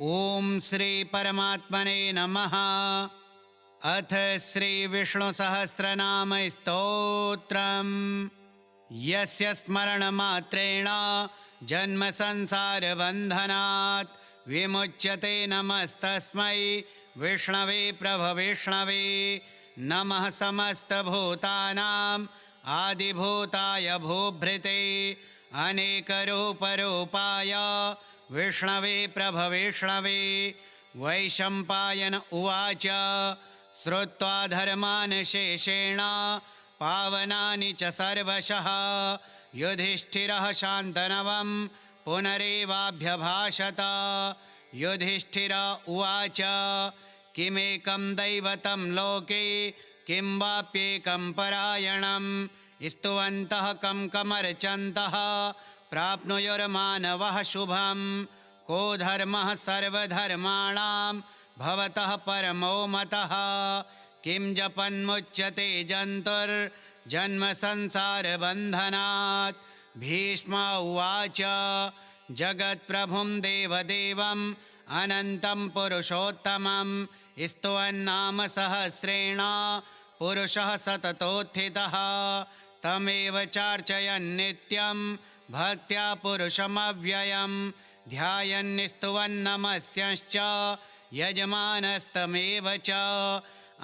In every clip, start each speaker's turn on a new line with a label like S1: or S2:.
S1: ओम श्री परमात्मने नमः। अथ श्री विष्णु सहस्रनाम स्तोत्रम्। यस्य स्मरणमात्रेण जन्म संसार बन्धनात् विमुच्यते नमस्तस्मै विष्णवे प्रभविष्णवे। नमः समस्तभूतानां आदिभूताय भूभृते अनेकरूपरूपाय विष्णवे प्रभविष्णवे। वैशम्पायन उवाच श्रुत्वा धर्मान् शेषेण पावनानि च सर्वशः युधिष्ठिरः शान्तनवं पुनरेवाभ्यभाषत। युधिष्ठिर उवाच किमेकं दैवतं लोके किं वाप्येकं परायणं स्तुवन्तः कं कमर्चन्तः प्राप्नुयुर्मानवः शुभं। को धर्मः सर्वधर्माणां भवतः परमो मतः किं जपन्मुच्यते जन्तुर्जन्म संसारबन्धनात्। भीष्म उवाच जगत्प्रभुं देवदेवम् अनन्तं पुरुषोत्तमं स्तुवन्नाम सहस्रेण पुरुषः सततोत्थितः तमेव चार्चयन् नित्यं भक्त्या पुरुषमव्ययं ध्यायन् स्तुवन्नमस्यश्च यजमानस्तमेव च।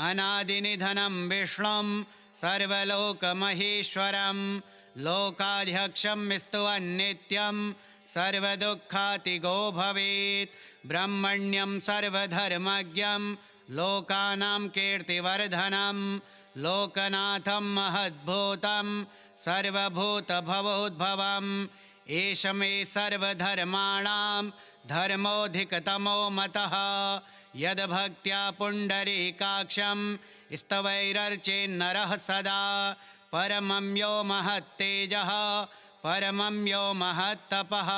S1: अनादिनिधनं विष्णुं सर्वलोकमहेश्वरं लोकाध्यक्षं स्तुवन्नित्यं सर्वदुःखातिगो भवेत्। ब्रह्मण्यं सर्वधर्मज्ञं लोकानां कीर्तिवर्धनं लोकनाथं महद्भूतं सर्वभूतभवोद्भवम्। एष मे सर्वधर्माणां धर्मोऽधिकतमो मतः यद्भक्त्या पुण्डरीकाक्षं स्तवैरर्चेन्नरः सदा। परमं यो महत्तेजः परमं यो महत्तपः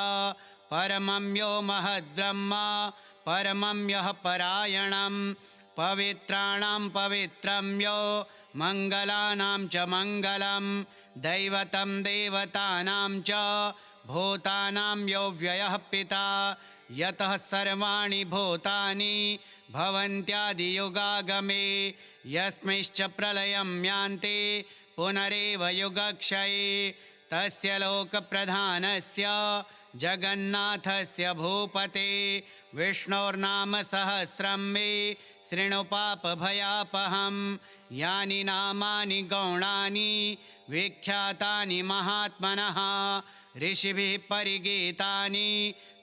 S1: परमं यो महद्ब्रह्म परमं यः परायणं पवित्राणां पवित्रं यो मङ्गलानां च मङ्गलं दैवतं देवतानां च भूतानां यो व्ययः पिता यतः सर्वाणि भूतानि भवन्त्यादियुगागमे यस्मिंश्च प्रलयं यान्ति पुनरेव युगक्षये। तस्य लोकप्रधानस्य जगन्नाथस्य भूपते विष्णोर्नाम सहस्रं मे शृणु पापभयापहं। यानि नामानि गौणानि विख्यातानि महात्मनः ऋषिभिः परिगीतानि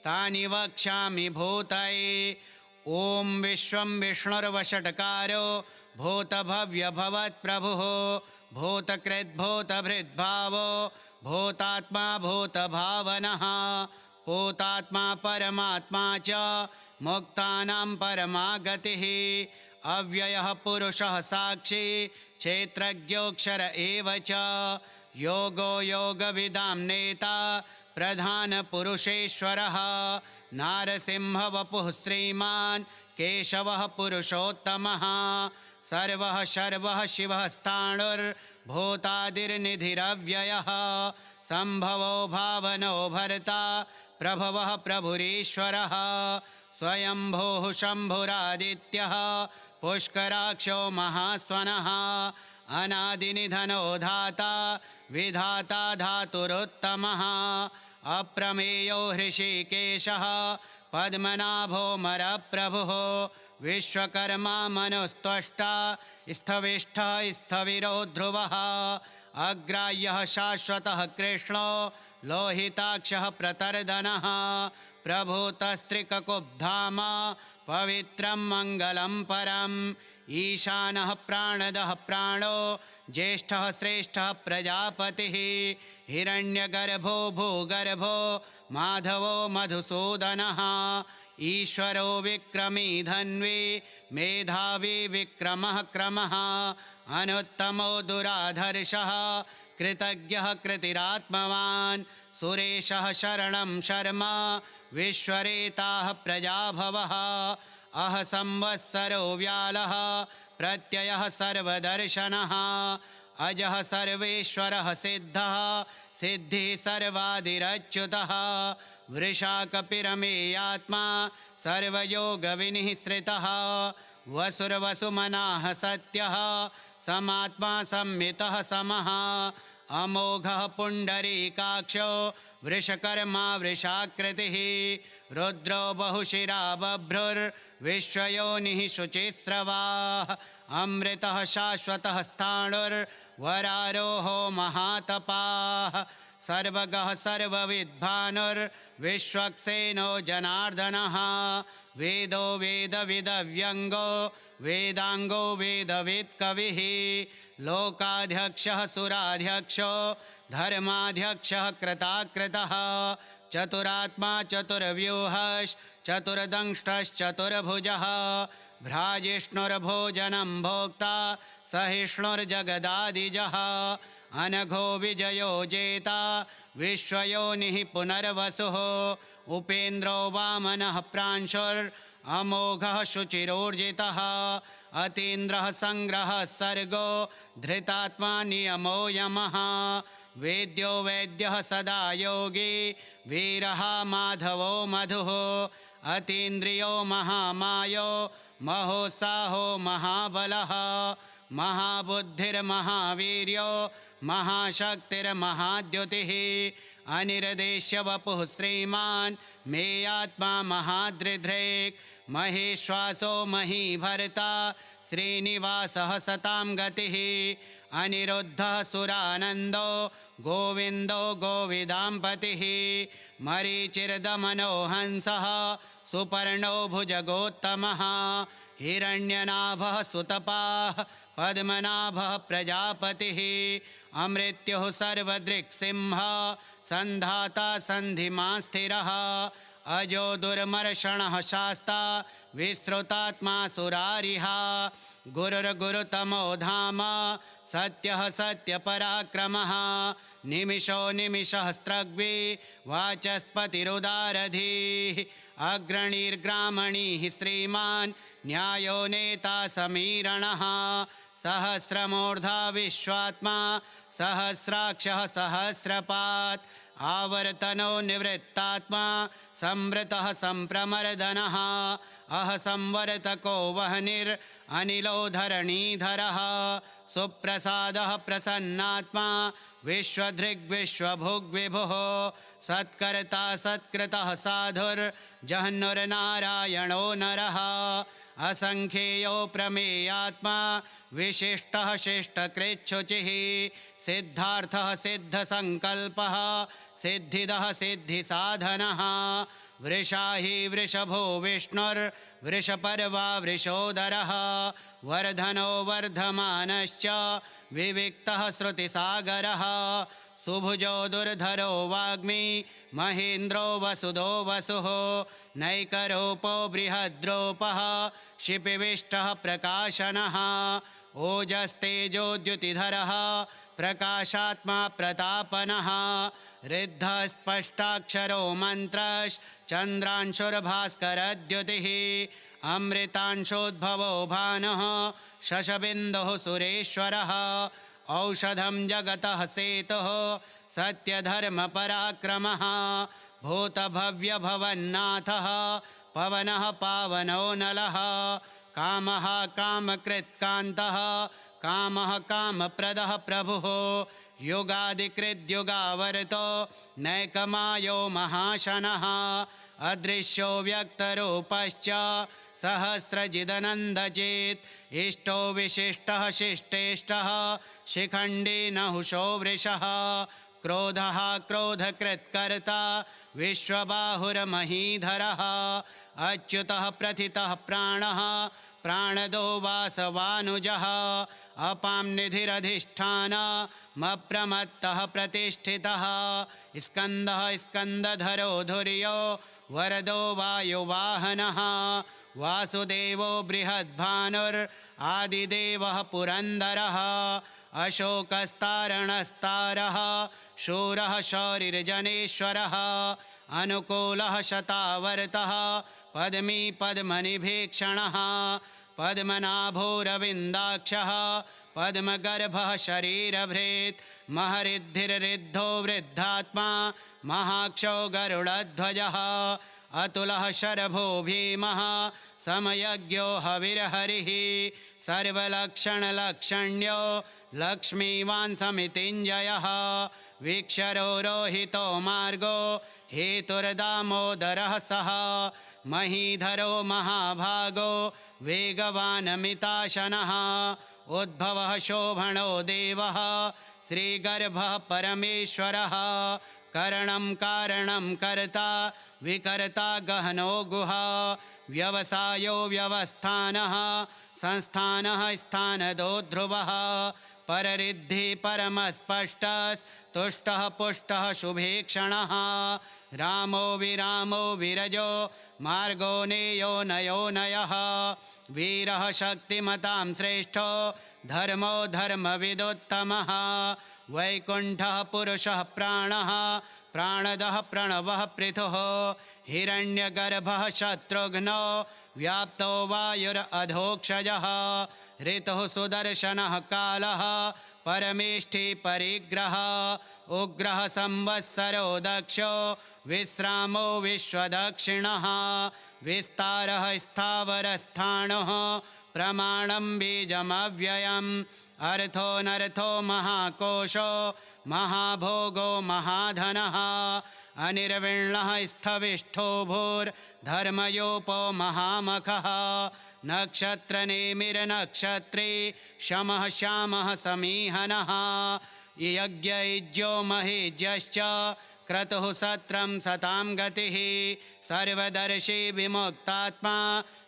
S1: तानि वक्ष्यामि भूतये। ॐ विश्वं विष्णुर्वषट्कारो भूतभव्यभवत्प्रभुः भूतकृद्भूतभृद्भावो भूतात्मा भूतभावनः भूतात्मा परमात्मा च मुक्तानां परमागतिः। अव्ययः पुरुषः साक्षी क्षेत्रज्ञोऽक्षर एव च योगो योगविदां नेता प्रधानपुरुषेश्वरः नारसिंहवपुः श्रीमान् केशवः पुरुषोत्तमः सर्वः शर्वः शिवः स्थाणुर्भूतादिर्निधिरव्ययः सम्भवो भावनो भर्ता प्रभवः प्रभुरीश्वरः स्वयंभूः शम्भुरादित्यः पुष्कराक्षो महास्वनः अनादिनिधनो धाता विधाता धातुरुत्तमः अप्रमेयो हृषीकेशः पद्मनाभो मरप्रभुः विश्वकर्मा मनुस्त्वष्टा स्थविष्ठः स्थविरो ध्रुवः अग्राह्यः शाश्वतः कृष्णो लोहिताक्षः प्रतर्दनः प्रभूतस्त्रिककुब्धाम पवित्रं मङ्गलं परम् ईशानः प्राणदः प्राणो ज्येष्ठः श्रेष्ठः प्रजापतिः हिरण्यगर्भो भूगर्भो माधवो मधुसूदनः ईश्वरो विक्रमी धन्वी मेधावी विक्रमः क्रमः अनुत्तमो दुराधर्षः कृतज्ञः कृतिरात्मवान् सुरेशः शरणं शर्मा विश्वरेताः प्रजाभवः अह संवत्सरो व्यालः प्रत्ययः सर्वदर्शनः अजः सर्वेश्वरः सिद्धः सिद्धिः सर्वादिरच्युतः वृषाकपिरमेयात्मा सर्वयोगविनिःसृतः वसुर्वसुमनाः सत्यः समात्मा संमितः समः अमोघः पुण्डरीकाक्षो वृषकर्मा वृषाकृतिः रुद्रो बहुशिरा बभ्रुर्विश्वयोनिः शुचिस्रवाः अमृतः शाश्वतः स्थाणुर्वरारोहो महातपाः सर्वगः सर्वविद्भानुर्विश्वक्सेनो जनार्दनः वेदो वेदविदव्यङ्गो वेदाङ्गो वेदवित्कविः लोकाध्यक्षः सुराध्यक्षो धर्माध्यक्षः कृताकृतः चतुरात्मा चतुर्व्यूहश्चतुर्दंष्टश्चतुर्भुजः भ्राजिष्णुर्भोजनं भोक्ता सहिष्णुर्जगदादिजः अनघो विजयो जेता विश्वयोनिः पुनर्वसुः उपेन्द्रो वामनः प्रांशुरमोघः शुचिरोर्जितः अतीन्द्रः संग्रहः सर्गो धृतात्मा नियमो यमः वेद्यो वैद्यः सदा योगी वीरः माधवो मधुः अतीन्द्रियो महामायो महोत्साहो महाबलः महाबुद्धिर्महावीर्यो महाशक्तिर्महाद्युतिः अनिर्देश्य वपुः श्रीमान् मेयात्मा महादृध्रेक् महेश्वासो महीभर्ता श्रीनिवासः सतां गतिः अनिरुद्धः सुरानन्दो गोविन्दो गोविदाम्पतिः मरीचिर्दमनो हंसः सुपर्णो भुजगोत्तमः हिरण्यनाभः सुतपाः पद्मनाभः प्रजापतिः अमृत्युः सर्वदृक्सिंहः सन्धाता सन्धिमान् स्थिरः अजो दुर्मर्षणः शास्ता विश्रुतात्मा सुरारिः गुरुर्गुरुतमो धाम सत्यः सत्यपराक्रमः निमिषो निमिषहस्त्रग्वी वाचस्पतिरुदारधीः अग्रणीर्ग्रामणीः श्रीमान् न्यायो नेता समीरणः सहस्रमूर्धा विश्वात्मा सहस्राक्षः सहस्रपात् आवर्तनो निवृत्तात्मा संवृतः संप्रमर्दनः अह संवर्तको वह्निरनिलो धरणीधरः सुप्रसादः प्रसन्नात्मा विश्वधृग्विश्वभुग्विभुः सत्कर्ता सत्कृतः साधुर्जह्नुर्नारायणो नरः असंख्येयो प्रमेयात्मा विशिष्टः शिष्टकृच्छुचिः सिद्धार्थः सिद्धसङ्कल्पः सिद्धिदः सिद्धिसाधनः वृषाही वृषभो विष्णुर्वृषपर्वा वृषोदरः वर्धनो वर्धमानश्च विविक्तः श्रुतिसागरः सुभुजो दुर्धरो वाग्मी महेन्द्रो वसुदो वसुः नैकरूपो बृहद्रूपः शिपिविष्टः प्रकाशनः ओजस्तेजोद्युतिधरः प्रकाशात्मा प्रतापनः ऋद्धः स्पष्टाक्षरो मन्त्रश्चन्द्रांशुर्भास्करद्युतिः अमृतांशोद्भवो भानुः शशबिन्दुः सुरेश्वरः औषधं जगतः सेतुः सत्यधर्मपराक्रमः भूतभव्यभवन्नाथः पवनः पावनो नलः कामः कामकृत्कान्तः कामः कामप्रदः प्रभुः युगादिकृद्युगावर्तो नैकमायो महाशनः अदृश्यो व्यक्तरूपश्च सहस्रजिदनन्दचेत् इष्टो विशिष्टः शिष्टेष्टः शिखण्डी नहुषो वृषः क्रोधः क्रोधकृत्कर्ता विश्वबाहुर्महीधरः अच्युतः प्रथितः प्राणः प्राणदो वासवानुजः अपां निधिरधिष्ठानमप्रमत्तः प्रतिष्ठितः स्कन्दः स्कन्दधरो धुर्यो वरदो वायुवाहनः वासुदेवो बृहद्भानुरादिदेवः पुरन्दरः अशोकस्तारणस्तारः शूरः शौरिर्जनेश्वरः अनुकूलः शतावर्तः पद्मी पद्मनिभीक्षणः पद्मनाभोरविन्दाक्षः पद्मगर्भः शरीरभृत् महरिद्धिर्रिद्धो वृद्धात्मा महाक्षो गरुडध्वजः अतुलः शरभो भीमः समयज्ञो हविर्हरिः सर्वलक्षणलक्षण्यो लक्ष्मीवान् समितिञ्जयः वीक्षरो रोहितो मार्गो हेतुर्दामोदरः सः महीधरो महाभागो वेगवानमिताशनः उद्भवः शोभनो देवः श्रीगर्भः परमेश्वरः करणं कारणं कर्ता विकर्ता गहनो गुहा व्यवसायो व्यवस्थानः संस्थानः स्थानदो ध्रुवः पररिद्धि परमस्पष्टस्तुष्टः पुष्टः शुभेक्षणः रामो विरामो विरजो मार्गो नेयो नयो नयः वीरः शक्तिमतां श्रेष्ठो धर्मो धर्मविदुत्तमः वैकुण्ठः पुरुषः प्राणः प्राणदः प्रणवः पृथुः हिरण्यगर्भः शत्रुघ्नो व्याप्तो वायुरधोक्षजः ऋतुः सुदर्शनः कालः परमेष्ठि परिग्रहः उग्रः संवत्सरो दक्षो विश्रामो विश्वदक्षिणः विस्तारः स्थावरस्थाणुः प्रमाणं बीजमव्ययम् अर्थोऽनर्थो महाकोशो महाभोगो महाधनः अनिर्विण्णः स्थविष्ठो भूर्धर्मयोपो महामखः नक्षत्रनेमिर्नक्षत्री शमः श्यामः समीहनः यज्ञयुज्यो महीज्यश्च क्रतुः सत्रं सतां गतिः सर्वदर्शी विमुक्तात्मा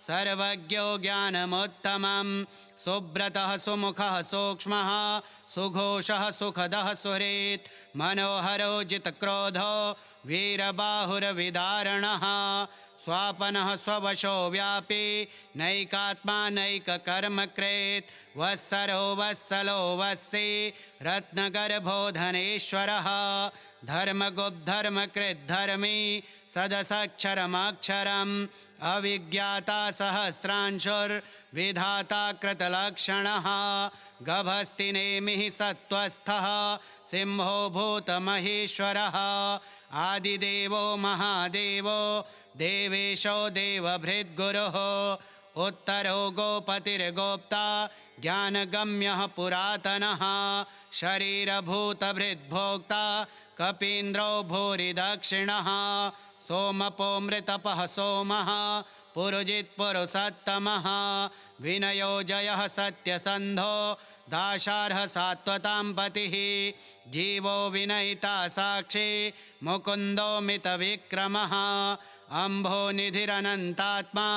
S1: सर्वज्ञो ज्ञानमुत्तमं सुब्रतः सुमुखः सूक्ष्मः सुघोषः सुखदः सुहृत् मनोहरो जितक्रोधो वीरबाहुरविदारणः स्वापनः स्ववशो व्यापी नैकात्मा नैककर्मकृत् वत्सरो वत्सलो वत्सी रत्नगर्भो धनेश्वरः धर्मगुप्धर्मकृद्धर्मी सदसक्षरमक्षरम् अविज्ञाता सहस्रांशुर्विधाता कृतलक्षणः गभस्तिनेमिः सत्त्वस्थः सिंहो भूतमहेश्वरः आदिदेवो महादेवो देवेशो देवभृद्गुरुः उत्तरो गोपतिर्गोप्ता ज्ञानगम्यः पुरातनः शरीरभूतभृद्भोक्ता कपीन्द्रो भूरिदक्षिणः सोमपो मृतपः सोमः पुरुजित्पुरुषोत्तमः विनयो जयः सत्यसन्धो दाशार्ह सात्वतां पतिः जीवो विनयिता साक्षी मुकुन्दो मितविक्रमः अम्भोनिधिरनन्तात्मा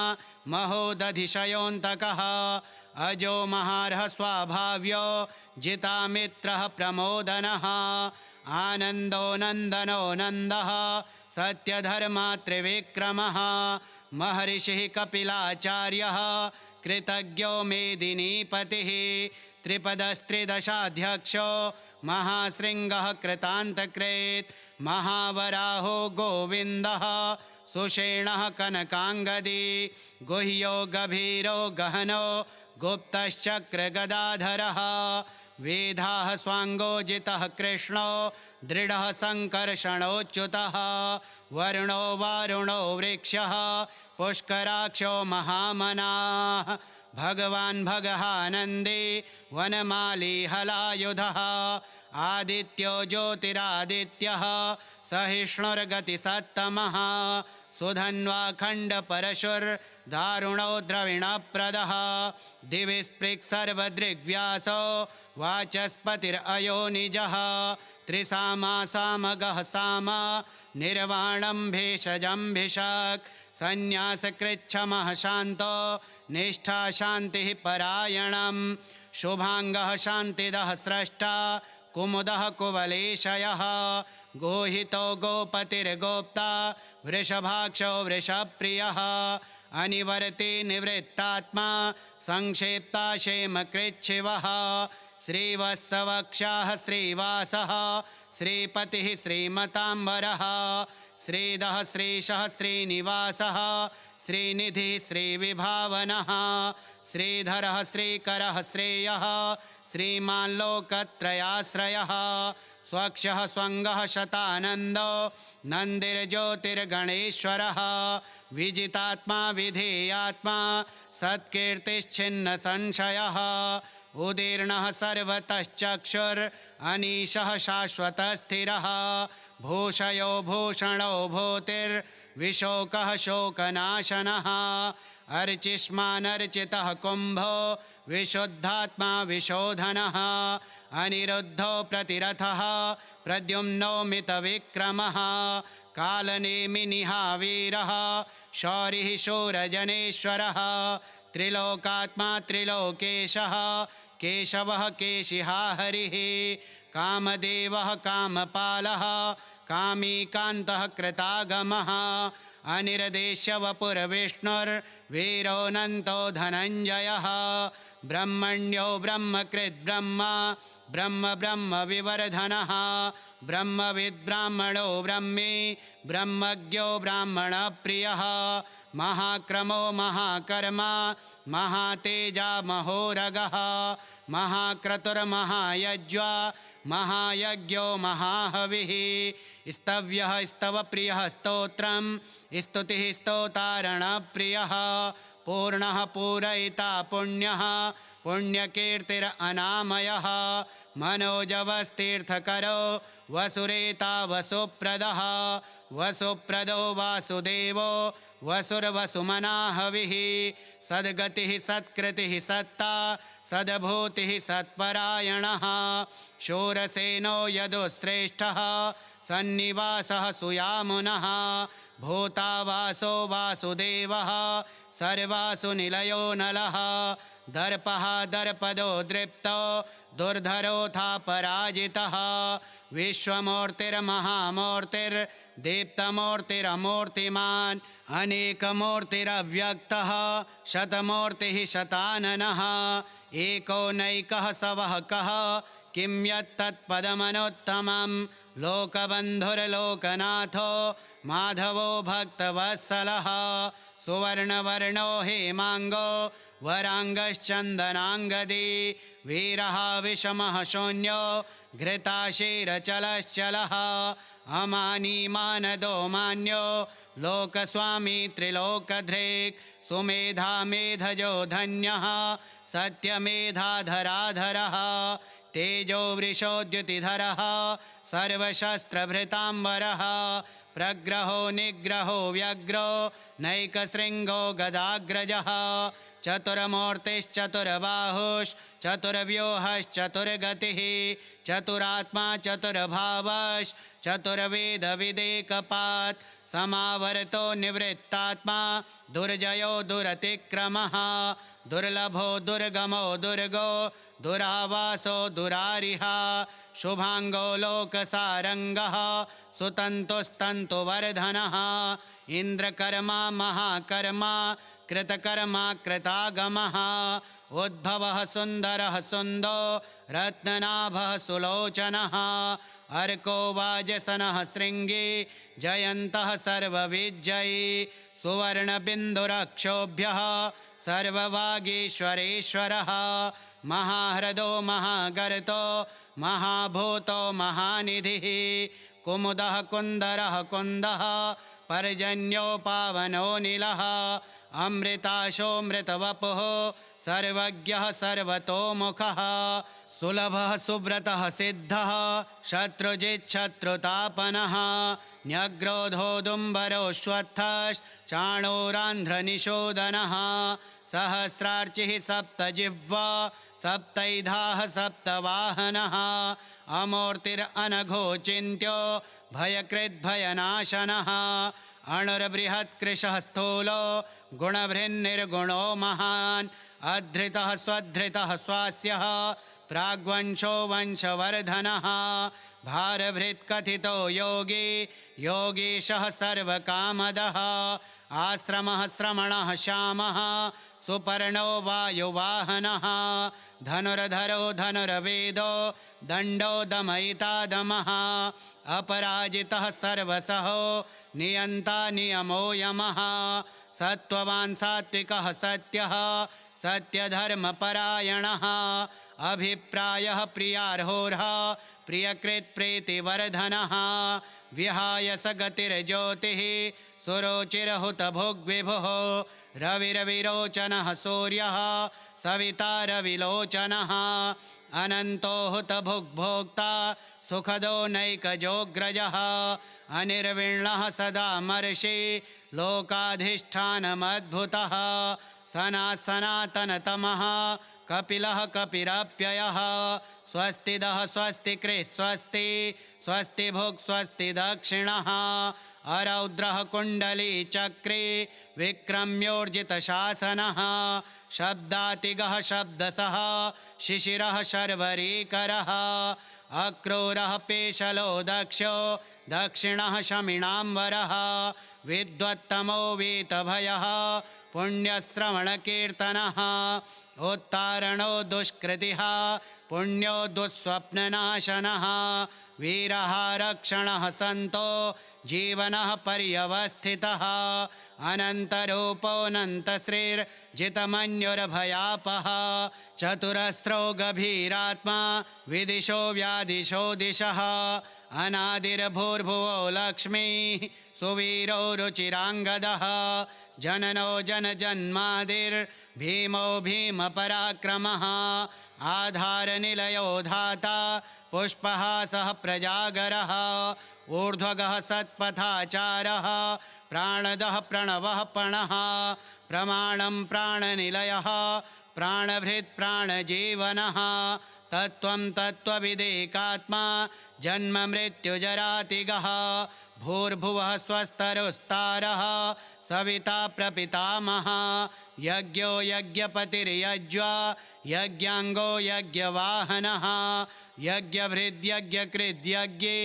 S1: महोदधिशयोऽन्तकः अजो महार्ह स्वाभाव्यो जितामित्रः प्रमोदनः आनन्दो नन्दनो नन्दः सत्यधर्मात्रिविक्रमः महर्षिः कपिलाचार्यः कृतज्ञो मेदिनीपतिः त्रिपदस्त्रिदशाध्यक्षो महाशृङ्गः कृतान्तकृत् महावराहो गोविन्दः सुषेणः कनकाङ्गदी गुह्यो गभीरो गहनो गुप्तश्चक्रगदाधरः वेदाः स्वाङ्गोजितः कृष्णो दृढः सङ्कर्षणोच्युतः वरुणो वारुणो वृक्षः पुष्कराक्षो महामनाः भगवान् भगहानन्दी वनमाली हलायुधः आदित्यो ज्योतिरादित्यः सहिष्णुर्गतिसत्तमः सुधन्वाखण्डपरशुर्दारुणो द्रविणप्रदः दिवि स्पृक्सर्वदृग्व्यासो वाचस्पतिरयोनिजः त्रिसामासामगः साम निर्वाणं भेषजं भिषक् संन्यासकृच्छमः शान्तो निष्ठा शान्तिः परायणं शुभाङ्गः शान्तिदः स्रष्टा कुमुदः कुवलेशयः गोहितो गोपतिर्गोप्ता वृषभाक्षो वृषप्रियः अनिवर्ति निवृत्तात्मा संक्षेप्ता क्षेमकृच्छिवः श्रीवत्सवक्षाः श्रीवासः श्रीपतिः श्रीमताम्बरः श्रीधः श्रीशः श्रीनिवासः श्रीनिधिः श्रीविभावनः श्रीधरः श्रीकरः श्रेयः श्रीमान् लोकत्रयाश्रयः स्वक्षः स्वङ्गः शतानन्दो नन्दिर्ज्योतिर्गणेश्वरः विजितात्मा विधेयात्मा सत्कीर्तिश्छिन्न संशयः उदीर्णः सर्वतश्चक्षुरनीशः शाश्वतस्थिरः भूषयो भूषणो भूतिर्विशोकः शोकनाशनः अर्चिष्मानर्चितः कुम्भो विशुद्धात्मा विशोधनः अनिरुद्धो प्रतिरथः प्रद्युम्नो मितविक्रमः कालनेमिनिहावीरः शौरिः शूरजनेश्वरः त्रिलोकात्मा त्रिलोकेशः केशवः केशिहा हरिः कामदेवः कामपालः कामी कान्तः कृतागमः अनिर्देश्य वपुर्विष्णुर्वीरोऽनन्तो धनञ्जयः ब्रह्मण्यो ब्रह्मकृद्ब्रह्मा ब्रह्म ब्रह्म विवर्धनः ब्रह्मविद्ब्राह्मणो ब्रह्मी ब्रह्मज्ञो ब्राह्मणप्रियः महाक्रमो महाकर्मा महातेजा महोरगः महाक्रतुर्महायज्वा महायज्ञो महाहविः स्तव्यः स्तवप्रियः स्तोत्रं स्तुतिः स्तोतारणप्रियः पूर्णः पूरयिता पुण्यः पुण्यकीर्तिरनामयः मनोजवस्तीर्थकरो वसुरेता वसुप्रदः वसुप्रदो वासुदेवो वसुर्वसुमनाहविः सद्गतिः सत्कृतिः सत्ता सद्भूतिः सत्परायणः शूरसेनो यदुश्रेष्ठः सन्निवासः सुयामुनः भूतावासो वासुदेवः सर्वासु निलयो नलः दर्पः दर्पदो दृप्तो दुर्धरोऽथा पराजितः विश्वमूर्तिर्महामूर्तिर्दीप्तमूर्तिरमूर्तिमान् अनेकमूर्तिरव्यक्तः शतमूर्तिः शताननः एकोनैकः सवः कः किं यत्तत्पदमनुत्तमं लोकबन्धुर्लोकनाथो माधवो भक्तवत्सलः सुवर्णवर्णो हेमाङ्गो वराङ्गश्चन्दनाङ्गदी वीरः विषमः शून्यो घृताशीरचलश्चलः अमानी मानदो मान्यो लोकस्वामी त्रिलोकधृक् सुमेधा मेधजो धन्यः सत्यमेधाधराधरः तेजो वृषोद्युतिधरः सर्वशस्त्रभृताम्बरः प्रग्रहो निग्रहो व्यग्रो नैकशृङ्गो गदाग्रजः चतुर्मूर्तिश्चतुर्बाहुश्चतुर्व्यूहश्चतुर्गतिः चतुरात्मा चतुर्भावश्चतुर्वेदविदेकपात् समावर्तो निवृत्तात्मा दुर्जयो दुरतिक्रमः दुर्लभो दुर्गमो दुर्गो दुरावासो दुरारिहा शुभाङ्गो लोकसारङ्गः सुतन्तुस्तन्तुवर्धनः इन्द्रकर्मा महाकर्मा कृतकर्मा कृतागमः उद्भवः सुन्दरः सुन्दो रत्ननाभः सुलोचनः अर्को वाजसनः शृङ्गी जयन्तः सर्वविजयी सुवर्णबिन्दुरक्षोभ्यः सर्ववागीश्वरेश्वरः महाह्रदो महागर्तो महाभूतो महानिधिः कुमुदः कुन्दरः कुन्दः पर्जन्यो पावनो नीलः अमृताशोऽमृतवपुः सर्वज्ञः सर्वतोमुखः सुलभः सुव्रतः सिद्धः शत्रुजिच्छत्रुतापनः न्यग्रोधोदुम्बरोऽश्वत्थश्चाणूरान्ध्रनिषोदनः सहस्रार्चिः सप्तजिह्वा सप्तैधाः सप्तवाहनः अमूर्तिरनघोचिन्त्यो भयकृद्भयनाशनः अणुर्बृहत्कृशः स्थूलो गुणभृन्निर्गुणो महान् अधृतः स्वधृतः स्वास्यः प्राग्वंशो वंशवर्धनः भारभृत्कथितो योगी योगीशः सर्वकामदः आश्रमः श्रमणः श्यामः सुपर्णो वायुवाहनः धनुर्धरो धनुर्वेदो दण्डो दमयिता दमः अपराजितः सर्वसहो नियन्ता नियमो यमः सत्त्ववान् सात्विकः सत्यः सत्यधर्मपरायणः अभिप्रायः प्रियार्होर्ह प्रियकृत् प्रीतिवर्धनः विहाय स गतिर्ज्योतिः सुरुचिरहुत भुग्विभुः रविरविरोचनः सूर्यः सविता रविलोचनः अनन्तो हुत भुग्भोक्ता सुखदो नैकजोग्रजः अनिर्विण्णः सदा मर्षि लोकाधिष्ठानमद्भुतः सनातनतमः कपिलः कपिरप्ययः स्वस्तिदः स्वस्तिकृः स्वस्ति स्वस्ति भुक् स्वस्ति दक्षिणः अरौद्रः कुण्डली चक्रे विक्रम्योर्जितशासनः शब्दातिगः शब्दसः शिशिरः शर्वरीकरः अक्रूरः पेशलो दक्षो दक्षिणः शमिणाम्बरः विद्वत्तमो वीतभयः पुण्यश्रवणकीर्तनः उत्तारणो दुष्कृतिः पुण्यो दुःस्वप्ननाशनः वीरः रक्षणः सन्तो जीवनः पर्यवस्थितः अनन्तरूपोऽनन्तश्रीर्जितमन्युर्भयापः चतुरस्रो गभीरात्मा विदिशो व्यादिशो दिशः अनादिर्भूर्भुवो लक्ष्मीः सुवीरो रुचिराङ्गदः जननो जनजन्मादिर्भीमो भीमपराक्रमः आधारनिलयो धाता पुष्पहासः प्रजागरः ऊर्ध्वगः सत्पथाचारः प्राणदः प्रणवः पणः प्रमाणं प्राणनिलयः प्राणभृत् प्राणजीवनः तत्त्वं तत्त्वविदेकात्मा जन्म मृत्युजरातिगः भूर्भुवः स्वस्तरुस्तारः सविता प्रपितामहः यज्ञो यज्ञपतिर्यज्वा यज्ञाङ्गो यज्ञवाहनः यज्ञभृद्यज्ञकृद्यज्ञे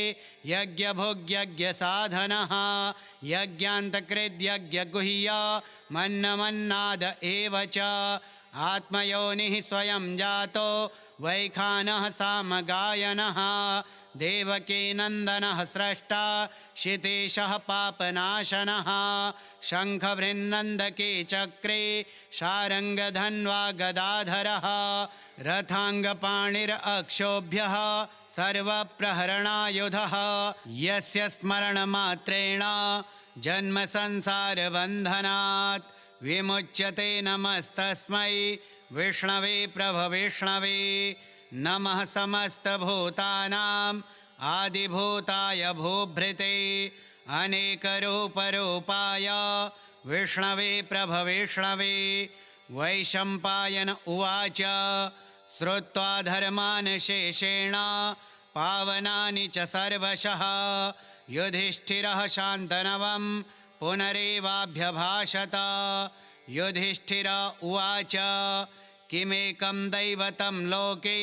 S1: यज्ञभुग्यज्ञसाधनः यज्ञान्तकृद्यज्ञगुह्य मन्नमन्नाद एव च आत्मयोनिः स्वयं जातो वैखानः सामगायनः देवकीनन्दनः स्रष्टा क्षितीशः पापनाशनः शङ्खभृन्नन्दके चक्रे शारङ्गधन्वा गदाधरः रथाङ्गपाणिरक्षोभ्यः सर्वप्रहरणायुधः यस्य स्मरणमात्रेण जन्मसंसारबन्धनात् विमुच्यते नमस्तस्मै विष्णवे प्रभविष्णवे नमः समस्तभूतानाम् आदिभूताय भूभृते अनेकरूपरूपाय विष्णवे प्रभविष्णवे वैशम्पायन उवाच श्रुत्वा धर्मान् शेषेण पावनानि च सर्वशः युधिष्ठिरः शान्तनवं पुनरेवाभ्यभाषत युधिष्ठिर उवाच किमेकं दैवतं लोके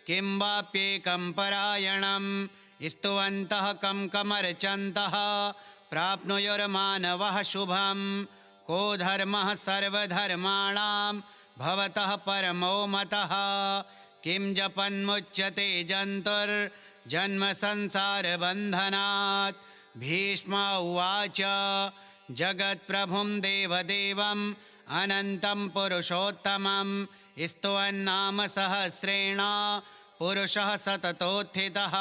S1: किं वाप्येकं परायणं स्तुवन्तः कं कमर्चन्तः प्राप्नुयुर्मानवः शुभं को धर्मः सर्वधर्माणां भवतः परमो मतः किं जपन्मुच्यते जन्तुर्जन्मसंसारबन्धनात् भीष्म उवाच जगत्प्रभुं देवदेवम् अनन्तं पुरुषोत्तमं स्तुवन्नाम सहस्रेण पुरुषः सततोत्थितः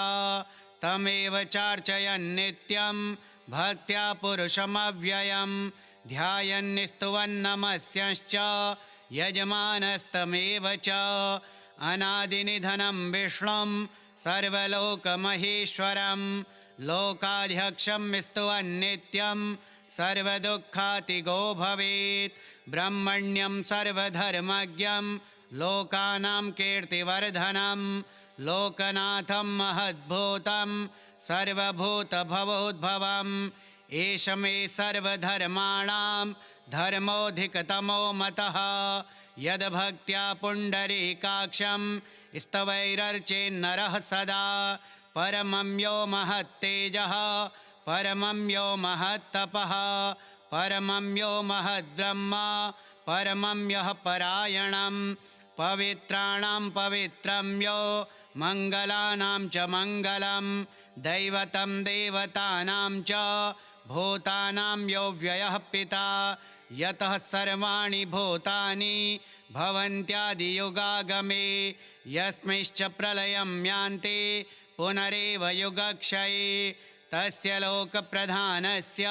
S1: तमेव चार्चयन्नित्यं भक्त्या पुरुषमव्ययं ध्यायन्निस्तुवन्नमस्यश्च यजमानस्तमेव च अनादिनिधनं विष्णुं सर्वलोकमहेश्वरं लोकाध्यक्षं स्तुवन्नित्यं सर्वदुःखातिगो भवेत् ब्रह्मण्यं सर्वधर्मज्ञं लोकानां कीर्तिवर्धनं लोकनाथं महद्भूतं सर्वभूतभवोद्भवम् एष मे सर्वधर्माणां धर्मोऽधिकतमो मतः यद्भक्त्या पुण्डरीकाक्षं स्तवैरर्चेन्नरः सदा परमं यो महत्तेजः परमं यो महत्तपः परमं यो महद्ब्रह्म परमं यः परायणं पवित्राणां पवित्रं यो मङ्गलानां च मङ्गलं दैवतं देवतानां च भूतानां यो व्ययः पिता यतः सर्वाणि भूतानि भवन्त्यादियुगागमे यस्मिंश्च प्रलयं यान्ति पुनरेव युगक्षये तस्य लोकप्रधानस्य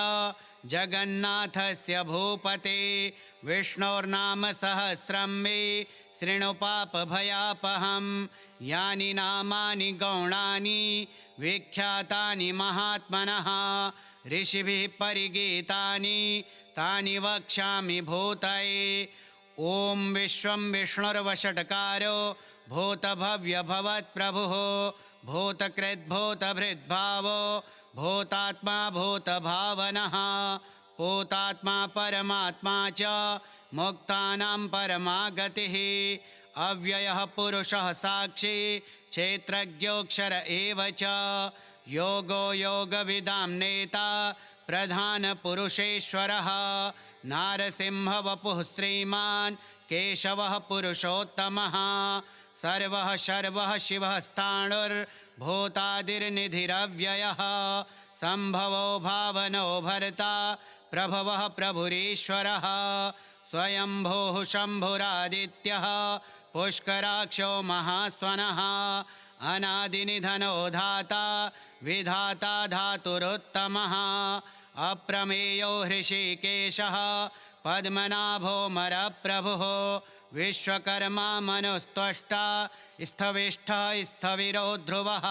S1: जगन्नाथस्य भूपते विष्णोर्नाम सहस्रं मे शृणु पापभयापहं यानि नामानि गौणानि विख्यातानि महात्मनः ऋषिभिः परिगीतानि तानि वक्ष्यामि भूतये ॐ विश्वं विष्णुर्वषट्कारो भूतभव्यभवत्प्रभुः भूतकृद्भूतभृद्भावो भूतात्मा भूतभावनः भूतात्मा परमात्मा च मुक्तानां परमागतिः अव्ययः पुरुषः साक्षी क्षेत्रज्ञोऽक्षर एव च योगो योगविदां नेता प्रधानपुरुषेश्वरः नारसिंहवपुः श्रीमान् केशवः पुरुषोत्तमः सर्वः शर्वः शिवः स्थाणुर्भूतादिर्निधिरव्ययः सम्भवो भावनो भर्ता प्रभवः प्रभुरीश्वरः स्वयंभूः शम्भुरादित्यः पुष्कराक्षो महास्वनः अनादिनिधनो धाता विधाता धातुरुत्तमः अप्रमेयो हृषीकेशः पद्मनाभो मरप्रभुः विश्वकर्मा मनुस्त्वष्टा स्थविष्ठः स्थविरो ध्रुवः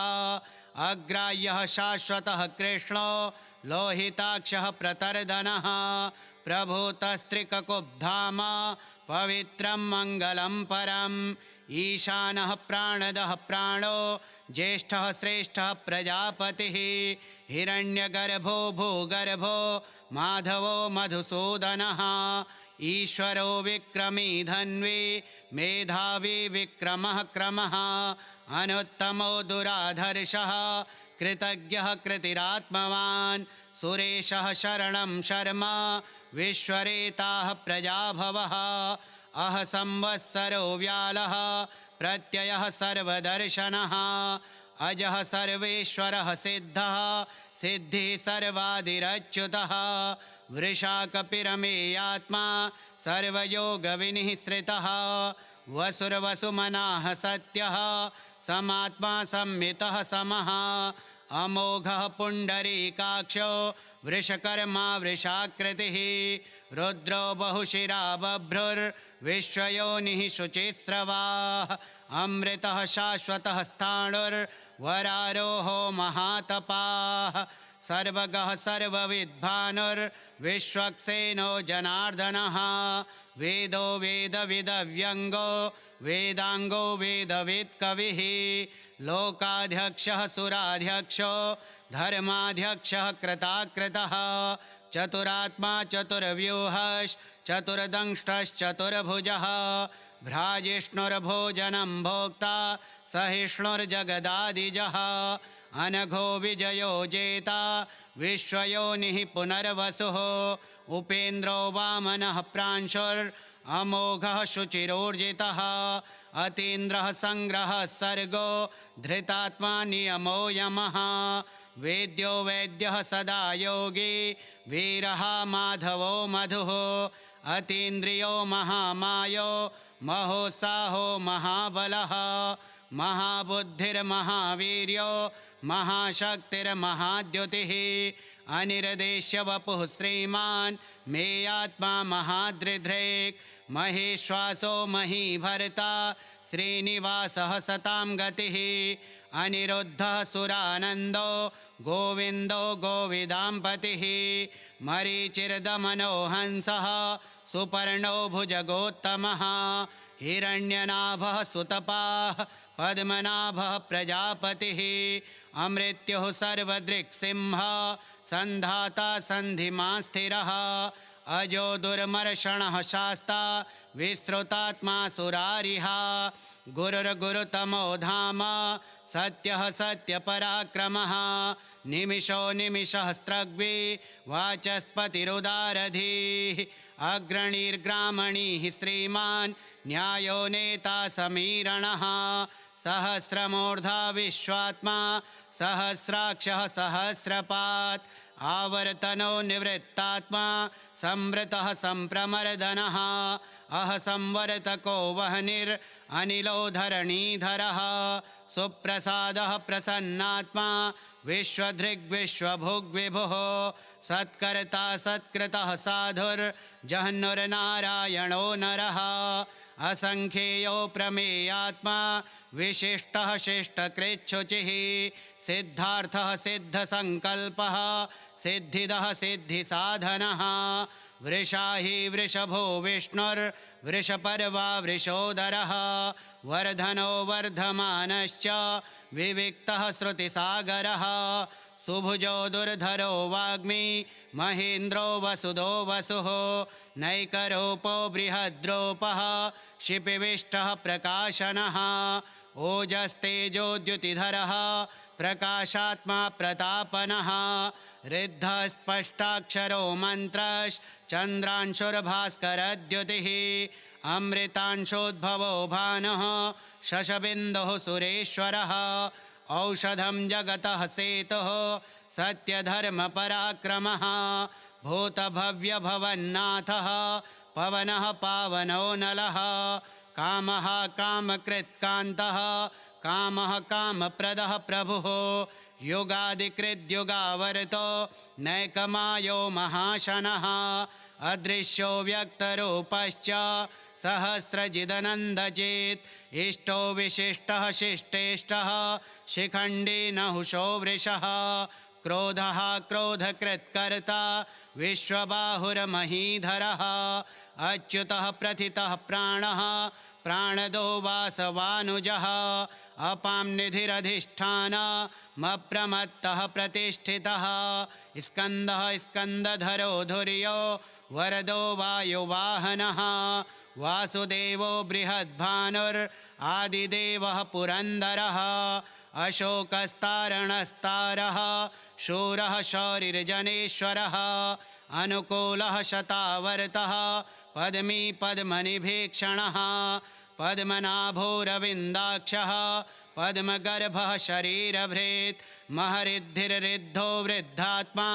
S1: अग्राह्यः शाश्वतः कृष्णो लोहिताक्षः प्रतर्दनः प्रभूतस्त्रिककुब्धाम पवित्रं मङ्गलं परम् ईशानः प्राणदः प्राणो ज्येष्ठः श्रेष्ठः प्रजापतिः हिरण्यगर्भो भूगर्भो माधवो मधुसूदनः ईश्वरो विक्रमी धन्वी मेधावी विक्रमः क्रमः अनुत्तमो दुराधर्षः कृतज्ञः कृतिरात्मवान् सुरेशः शरणं शर्मा विश्वरेताः प्रजाभवः अह संवत्सरो व्यालः प्रत्ययः सर्वदर्शनः अजः सर्वेश्वरः सिद्धः सिद्धिः सर्वादिरच्युतः वृषाकपिरमेयात्मा सर्वयोगविनिःसृतः वसुर्वसुमनाः सत्यः समात्मा संमितः समः अमोघः पुण्डरीकाक्षो वृषकर्मा वृषाकृतिः रुद्रो बहुशिरा बभ्रुर्विश्वयोनिः शुचिस्रवाः अमृतः शाश्वतः स्थाणुर्वरारोहो महातपाः सर्वगः सर्वविद्भानुर्विश्वक्सेनो जनार्दनः वेदो वेदविदव्यङ्गो वेदाङ्गो वेदवित्कविः लोकाध्यक्षः सुराध्यक्षो धर्माध्यक्षः कृताकृतः चतुरात्मा चतुर्व्यूहश्चतुर्दंष्टश्चतुर्भुजः भ्राजिष्णुर्भोजनं भोक्ता सहिष्णुर्जगदादिजः अनघो विजयो जेता विश्वयोनिः पुनर्वसुः उपेन्द्रो वामनः प्रांशुरमोघः शुचिरोर्जितः अतीन्द्रः संग्रहः सर्गो धृतात्मा नियमो यमः वेद्यो वैद्यः सदा योगी वीरः माधवो मधुः अतीन्द्रियो महामायो महोत्साहो महाबलः महाबुद्धिर्महावीर्यो महाशक्तिर्महाद्युतिः अनिर्देश्य वपुः श्रीमान् मेयात्मा महादृध्रेक् महेश्वासो महीभर्ता श्रीनिवासः सतां गतिः अनिरुद्धः सुरानन्दो गोविन्दो गोविदाम्पतिः मरीचिर्दमनो हंसः सुपर्णो भुजगोत्तमः हिरण्यनाभः सुतपाः पद्मनाभः प्रजापतिः अमृत्युः सर्वदृक्सिंहः सन्धाता सन्धिमान् स्थिरः अजो दुर्मर्षणः शास्ता विश्रुतात्मा सुरारिः गुरुर्गुरुतमो धाम सत्यः सत्यपराक्रमः निमिषो निमिषहस्त्रग्वी वाचस्पतिरुदारधीः अग्रणीर्ग्रामणीः श्रीमान् न्यायो नेता समीरणः सहस्रमूर्धा विश्वात्मा सहस्राक्षः सहस्रपात् आवर्तनो निवृत्तात्मा संवृतः संप्रमर्दनः अह संवर्तको वह्निरनिलो धरणीधरः सुप्रसादः प्रसन्नात्मा विश्वधृग्विश्वभुग्विभुः सत्कर्ता सत्कृतः साधुर्जह्नुर्नारायणो नरः असंख्येयो प्रमेयात्मा विशिष्टः शिष्टकृच्छुचिः सिद्धार्थः सिद्धसंकल्पः सिद्धिदः सिद्धिसाधनः वृषाहि वृषभो विष्णुर्वृषपर्वा वृषोदरः वर्धनो वर्धमानश्च विविक्तः श्रुतिसागरः सुभुजो दुर्धरो वाग्मी महेन्द्रो वसुदो वसुः नैकरूपो बृहद्रूपः शिपिविष्टः प्रकाशनः ओजस्तेजोद्युतिधरः प्रकाशात्मा प्रतापनः ऋद्धः स्पष्टाक्षरो मन्त्रश्चन्द्रांशुर्भास्करद्युतिः अमृतांशोद्भवो भानुः शशबिन्दुः सुरेश्वरः औषधं जगतः सेतुः सत्यधर्मपराक्रमः भूतभव्यभवन्नाथः पवनः पावनो नलः कामः कामकृत्कान्तः कामः कामप्रदः प्रभुः युगादिकृद्युगावर्तो नैकमायो महाशनः अदृश्यो व्यक्तरूपश्च सहस्रजिदनन्दचेत् इष्टो विशिष्टः शिष्टेष्टः शिखण्डी नहुषो वृषः क्रोधः क्रोधकृत्कर्ता विश्वबाहुर्महीधरः अच्युतः प्रथितः प्राणः प्राणदो वासवानुजः अपां निधिरधिष्ठानमप्रमत्तः प्रतिष्ठितः स्कन्दः स्कन्दधरो धुर्यो वरदो वायुवाहनः वासुदेवो बृहद्भानुरादिदेवः पुरन्दरः अशोकस्तारणस्तारः शूरः शौरिर्जनेश्वरः अनुकूलः शतावर्तः पद्मी पद्मनिभीक्षणः पद्मनाभोरविन्दाक्षः पद्मगर्भः शरीरभृत् महरिद्धिर्रिद्धो वृद्धात्मा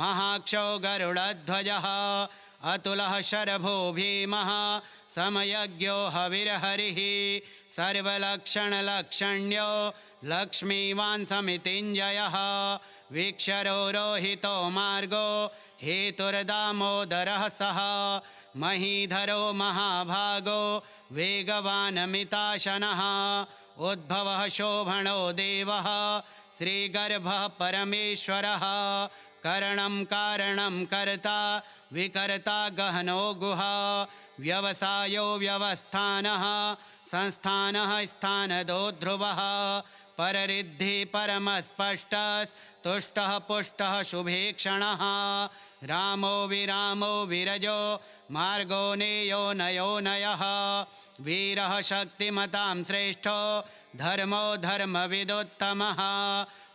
S1: महाक्षो गरुडध्वजः अतुलः शरभो भीमः समयज्ञो हविर्हरिः सर्वलक्षणलक्षण्यो लक्ष्मीवान् समितिञ्जयः वीक्षरो रोहितो मार्गो हेतुर्दामोदरः सः महीधरो महाभागो वेगवानमिताशनः उद्भवः शोभणो देवः श्रीगर्भः परमेश्वरः करणं कारणं कर्ता विकर्ता गहनो गुहा व्यवसायो व्यवस्थानः संस्थानः स्थानदो ध्रुवः पररिद्धि परमस्पष्टस्तुष्टः पुष्टः शुभेक्षणः रामो विरामो विरजो मार्गो नेयो नयो नयः वीरः शक्तिमतां श्रेष्ठो धर्मो धर्मविदुत्तमः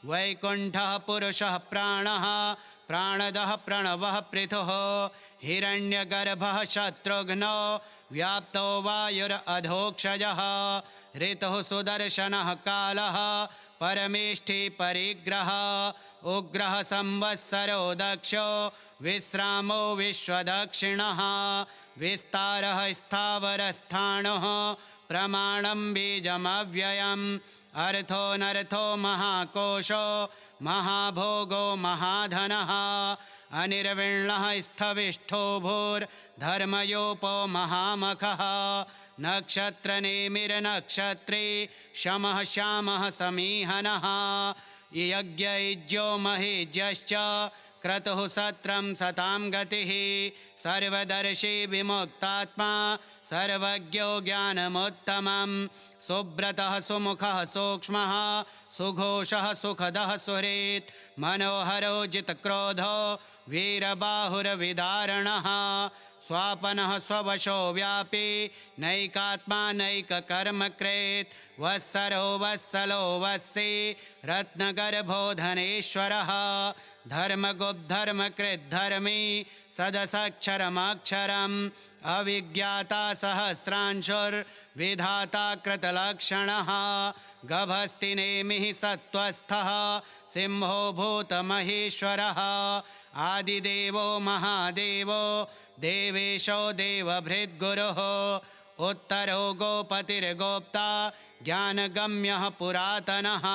S1: वैकुण्ठः पुरुषः प्राणः प्राणदः प्रणवः पृथुः हिरण्यगर्भः शत्रुघ्नो व्याप्तो वायुरधोक्षजः ऋतुः सुदर्शनः कालः परमेष्ठि परिग्रहः उग्रः संवत्सरो दक्षो विश्रामो विश्वदक्षिणः विस्तारः स्थावरस्थाणुः प्रमाणं बीजमव्ययम् अर्थोऽनर्थो महाकोशो महाभोगो महाधनः अनिर्विण्णः स्थविष्ठो भूर्धर्मयोपो महामखः नक्षत्रनेमिर्नक्षत्री शमः श्यामः समीहनः यज्ञयुज्यो महीज्यश्च क्रतुः सत्रं सतां गतिः सर्वदर्शी विमुक्तात्मा सर्वज्ञो ज्ञानमुत्तमं सुब्रतः सुमुखः सूक्ष्मः सुघोषः सुखदः सुहृत् मनोहरो जितक्रोधो वीरबाहुरविदारणः स्वापनः स्ववशो व्यापी नैकात्मा नैककर्मकृत् वत्सरो वत्सलो वत्सी रत्नगर्भो धनेश्वरः धर्मगुप्धर्मकृद्धर्मी सदसक्षरमक्षरम् अविज्ञाता सहस्रांशुर्विधाता कृतलक्षणः गभस्तिनेमिः सत्त्वस्थः सिंहो भूतमहेश्वरः आदिदेवो महादेवो देवेशो देवभृद्गुरुः उत्तरो गोपतिर्गोप्ता ज्ञानगम्यः पुरातनः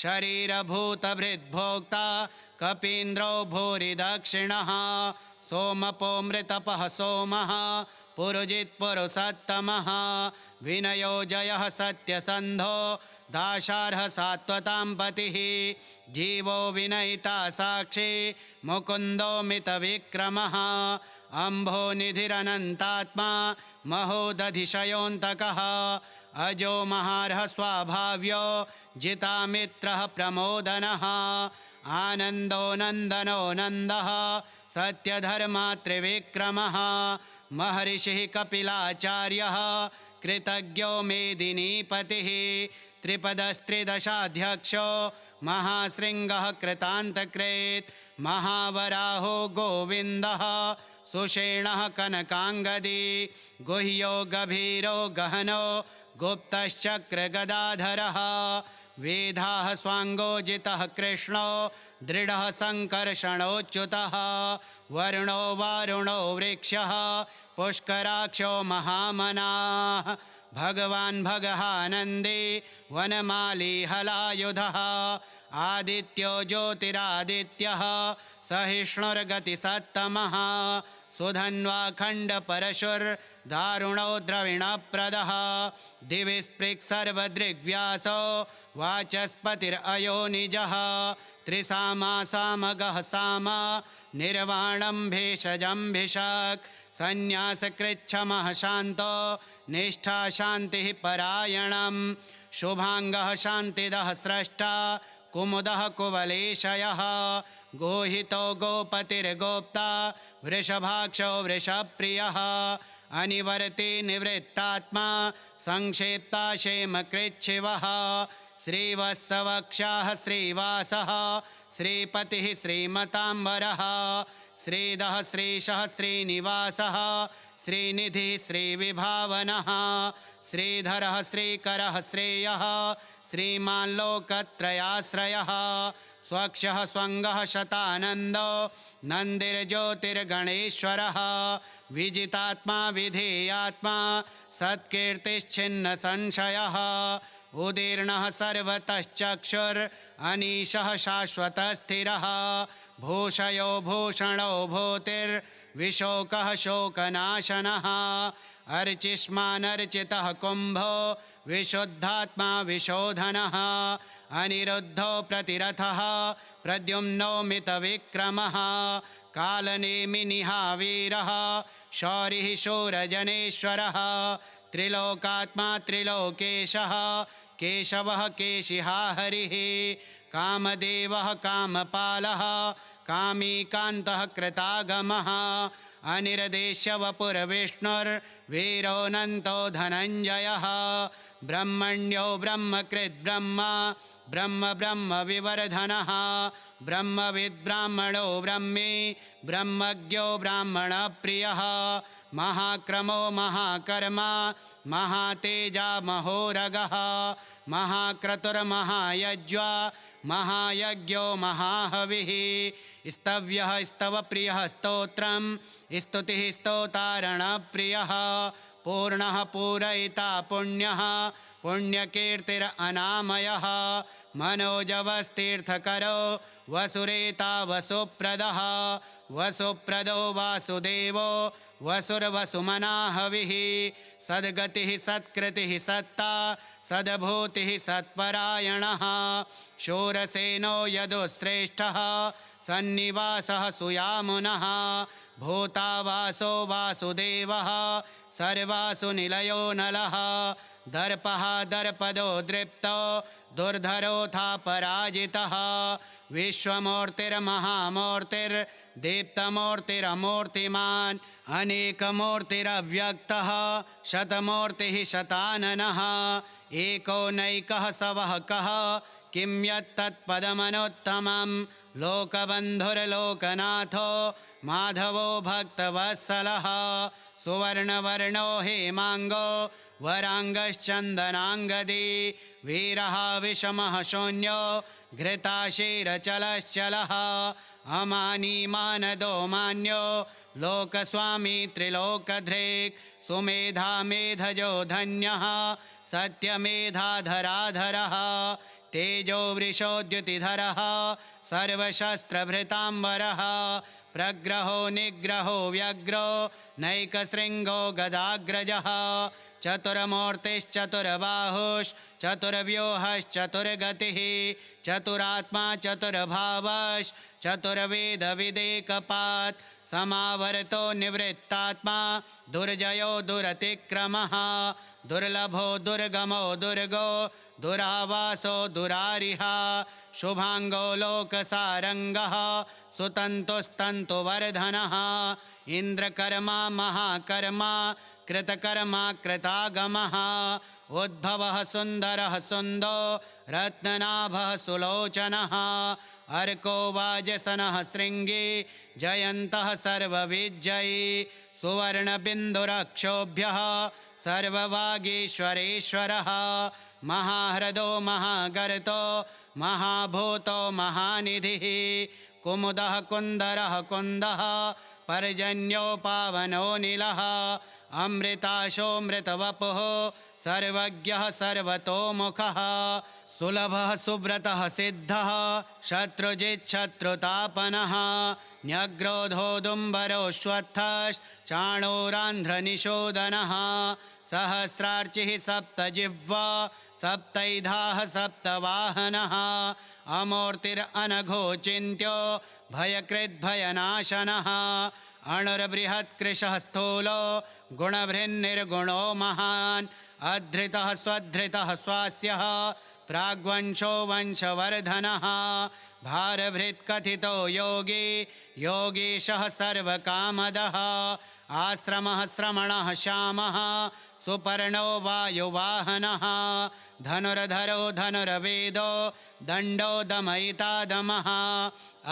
S1: शरीरभूतभृद्भोक्ता कपीन्द्रो भूरि दक्षिणः सोमपो मृतपः सोमः पुरुजित्पुरुषोत्तमः विनयो जयः सत्यसन्धो दाशार्ह सात्वतां पतिः जीवो विनयिता साक्षी मुकुन्दो मितविक्रमः अम्भोनिधिरनन्तात्मा महोदधिशयोऽन्तकः अजो महार्ह स्वाभाव्यो जितामित्रः प्रमोदनः आनन्दो नन्दनो नन्दः सत्यधर्मात्रिविक्रमः महर्षिः कपिलाचार्यः कृतज्ञो मेदिनीपतिः त्रिपदस्त्रिदशाध्यक्षो महाशृङ्गः कृतान्तकृत् महावराहो गोविन्दः सुषेणः कनकाङ्गदी गुह्यो गभीरो गहनो गुप्तश्चक्रगदाधरः वेदाः स्वाङ्गोजितः कृष्णो दृढः सङ्कर्षणोच्युतः वरुणो वारुणो वृक्षः पुष्कराक्षो महामनाः भगवान् भगहानन्दी वनमाली हलायुधः आदित्यो ज्योतिरादित्यः सहिष्णुर्गतिसत्तमः सुधन्वाखण्डपरशुर्दारुणो द्रविणप्रदः दिवि स्पृक्सर्वदृग्व्यासो वाचस्पतिरयोनिजः त्रिसामासामगः साम निर्वाणं भेषजं भिषक् संन्यासकृच्छमः शान्तो निष्ठा शान्तिः परायणं शुभाङ्गः शान्तिदः स्रष्टा कुमुदः कुवलेशयः गोहितो गोपतिर्गोप्ता वृषभाक्षो वृषप्रियः अनिवर्ति निवृत्तात्मा संक्षेप्ता क्षेमकृच्छिवः श्रीवत्सवक्षाः श्रीवासः श्रीपतिः श्रीमताम्बरः श्रीधः श्रीशः श्रीनिवासः श्रीनिधिः श्रीविभावनः श्रीधरः श्रीकरः श्रेयः श्रीमान् लोकत्रयाश्रयः स्वक्षः स्वङ्गः शतानन्दो नन्दिर्ज्योतिर्गणेश्वरः विजितात्मा विधेयात्मा सत्कीर्तिश्छिन्न संशयः उदीर्णः सर्वतश्चक्षुरनीशः शाश्वतस्थिरः भूषयो भूषणो भूतिर्विशोकः शोकनाशनः अर्चिष्मानर्चितः कुम्भो विशुद्धात्मा विशोधनः अनिरुद्धो प्रतिरथः प्रद्युम्नो मितविक्रमः कालनेमिनिहावीरः शौरिः शूरजनेश्वरः त्रिलोकात्मा त्रिलोकेशः केशवः केशिहा हरिः कामदेवः कामपालः कामीकान्तः कृतागमः अनिर्देश्य वपुर्विष्णुर्वीरोऽनन्तो धनञ्जयः ब्रह्मण्यो ब्रह्मकृद्ब्रह्म ब्रह्म ब्रह्म विवर्धनः ब्रह्मविद्ब्राह्मणो ब्रह्मी ब्रह्मज्ञो ब्राह्मणप्रियः महाक्रमो महाकर्मा महातेजा महोरगः महाक्रतुर्महायज्वा महायज्ञो महाहविः स्तव्यः स्तवप्रियः स्तोत्रं स्तुतिः स्तोतारणप्रियः पूर्णः पूरयिता पुण्यः पुण्यकीर्तिरनामयः मनोजवस्तीर्थकरो वसुरेता वसुप्रदः वसुप्रदो वासुदेवो वसुर्वसुमनाहविः सद्गतिः सत्कृतिः सत्ता सद्भूतिः सत्परायणः शूरसेनो यदुश्रेष्ठः सन्निवासः सुयामुनः भूतावासो वासुदेवः सर्वासु निलयो नलः दर्पः दर्पदो दृप्तो दुर्धरोऽथा पराजितः विश्वमूर्तिर्महामूर्तिर्दीप्तमूर्तिरमूर्तिमान् अनेकमूर्तिरव्यक्तः शतमूर्तिः शताननः एको नैकः सवः कः किं यत्तत्पदमनुत्तमं लोकबन्धुर्लोकनाथो माधवो भक्तवत्सलः सुवर्णवर्णो हेमाङ्गो वराङ्गश्चन्दनाङ्गदी वीरः विषमः शून्यो घृताशीरचलश्चलः अमानी मानदो मान्यो लोकस्वामी त्रिलोकधृक् सुमेधा मेधजो धन्यः सत्यमेधाधराधरः तेजो वृषोद्युतिधरः सर्वशस्त्रभृताम्बरः प्रग्रहो निग्रहो व्यग्रो नैकशृङ्गो गदाग्रजः चतुर्बाहुश्चतुर्गतिः चतुरात्मा चतुर्भावश्चतुर्वेदविदेकपात् समावर्तो निवृत्तात्मा दुर्जयो दुरतिक्रमः दुर्लभो दुर्गमो दुर्गो दुरावासो दुरारिहा शुभांगो लोकसारंगः सुतन्तुस्तन्तुवर्धनः इंद्रकर्मा महाकर्मा कृतकर्मा कृतागमः उद्भवः सुन्दरः सुन्दो रत्ननाभः सुलोचनः अर्को वाजसनः शृङ्गी जयन्तः सर्वविजयी सुवर्णबिन्दुरक्षोभ्यः सर्ववागीश्वरेश्वरः महाह्रदो महागर्तो महाभूतो महानिधिः कुमुदः कुन्दरः कुन्दः पर्जन्यो पावनो नीलः अमृताशोऽमृतवपुः सर्वज्ञः सर्वतोमुखः सुलभः सुव्रतः सिद्धः शत्रुजिच्छत्रुतापनः न्यग्रोधोदुम्बरोऽश्वत्थश्चाणूरान्ध्रनिषोदनः सहस्रार्चिः सप्तजिह्वा सप्तैधाः सप्तवाहनः अमूर्तिरनघोचिन्त्यो भयकृद्भयनाशनः अणुर्बृहत्कृशः स्थूलो गुणभृन्निर्गुणो महान् अधृतः स्वधृतः स्वास्यः प्राग्वंशो वंशवर्धनः भारभृत्कथितो योगी योगीशः सर्वकामदः आश्रमः श्रमणः श्यामः सुपर्णो वायुवाहनः धनुर्धरो धनुर्वेदो दण्डो दमयिता दमः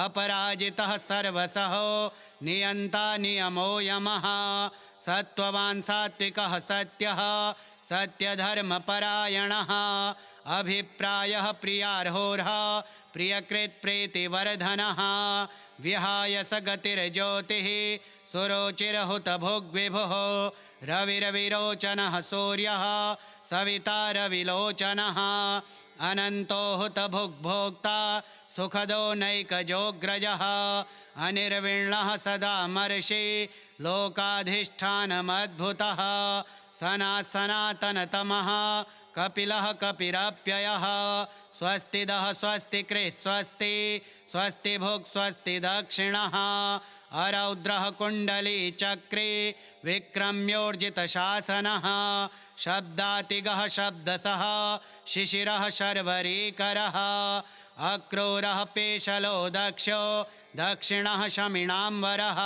S1: अपराजितः सर्वसहो नियन्ता नियमो यमः सत्त्ववान् सात्विकः सत्यः सत्यधर्मपरायणः अभिप्रायः प्रियार्होर्ह प्रियकृत्प्रीतिवर्धनः विहाय स गतिर्ज्योतिः सुरोचिरहुतभुग्विभुः रविरविरोचनः सूर्यः सविता रविलोचनः अनन्तो हुतभुग्भोक्ता सुखदो नैकजोऽग्रजः अनिर्विण्णः सदा मर्षि लोकाधिष्ठानमद्भुतः सनातनतमः कपिलः कपिरप्ययः स्वस्तिदः स्वस्तिकृत् स्वस्ति स्वस्तिभुक् स्वस्ति दक्षिणः अरौद्रः कुण्डली चक्रे विक्रम्योर्जितशासनः शब्दातिगः शब्दसः शिशिरः शर्वरीकरः अक्रूरः पेशलो दक्षो दक्षिणः शमिणाम्बरः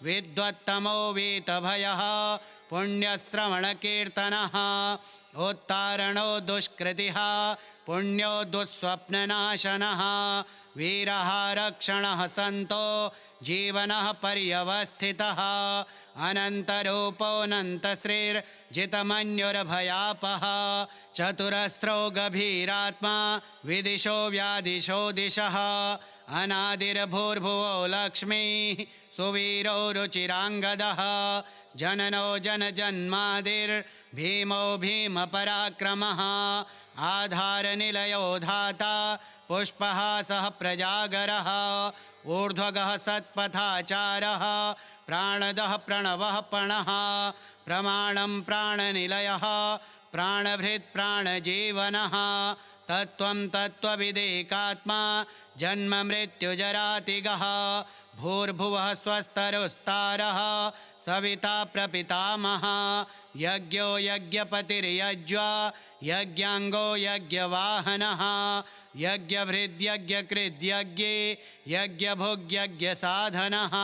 S1: विद्वत्तमो वीतभयः पुण्यश्रवणकीर्तनः उत्तारणो दुष्कृतिः पुण्यो दुःस्वप्ननाशनः वीरः रक्षणः सन्तो जीवनः पर्यवस्थितः अनन्तरूपोऽनन्तश्रीर्जितमन्युर्भयापः चतुरस्रो गभीरात्मा विदिशो व्यादिशो दिशः अनादिर्भूर्भुवो लक्ष्मीः सुवीरो रुचिराङ्गदः जननो जनजन्मादिर्भीमो भीमपराक्रमः आधारनिलयो धाता पुष्पहासः प्रजागरः ऊर्ध्वगः सत्पथाचारः प्राणदः प्रणवः पणः प्रमाणं प्राणनिलयः प्राणभृत् प्राणजीवनः तत्त्वं तत्त्वविदेकात्मा जन्म मृत्युजरातिगः भूर्भुवः स्वस्तरुस्तारः सविता प्रपितामहः यज्ञो यज्ञपतिर्यज्वा यज्ञाङ्गो यज्ञवाहनः यज्ञभृद्यज्ञकृद्यज्ञे यज्ञभुग्यज्ञसाधनः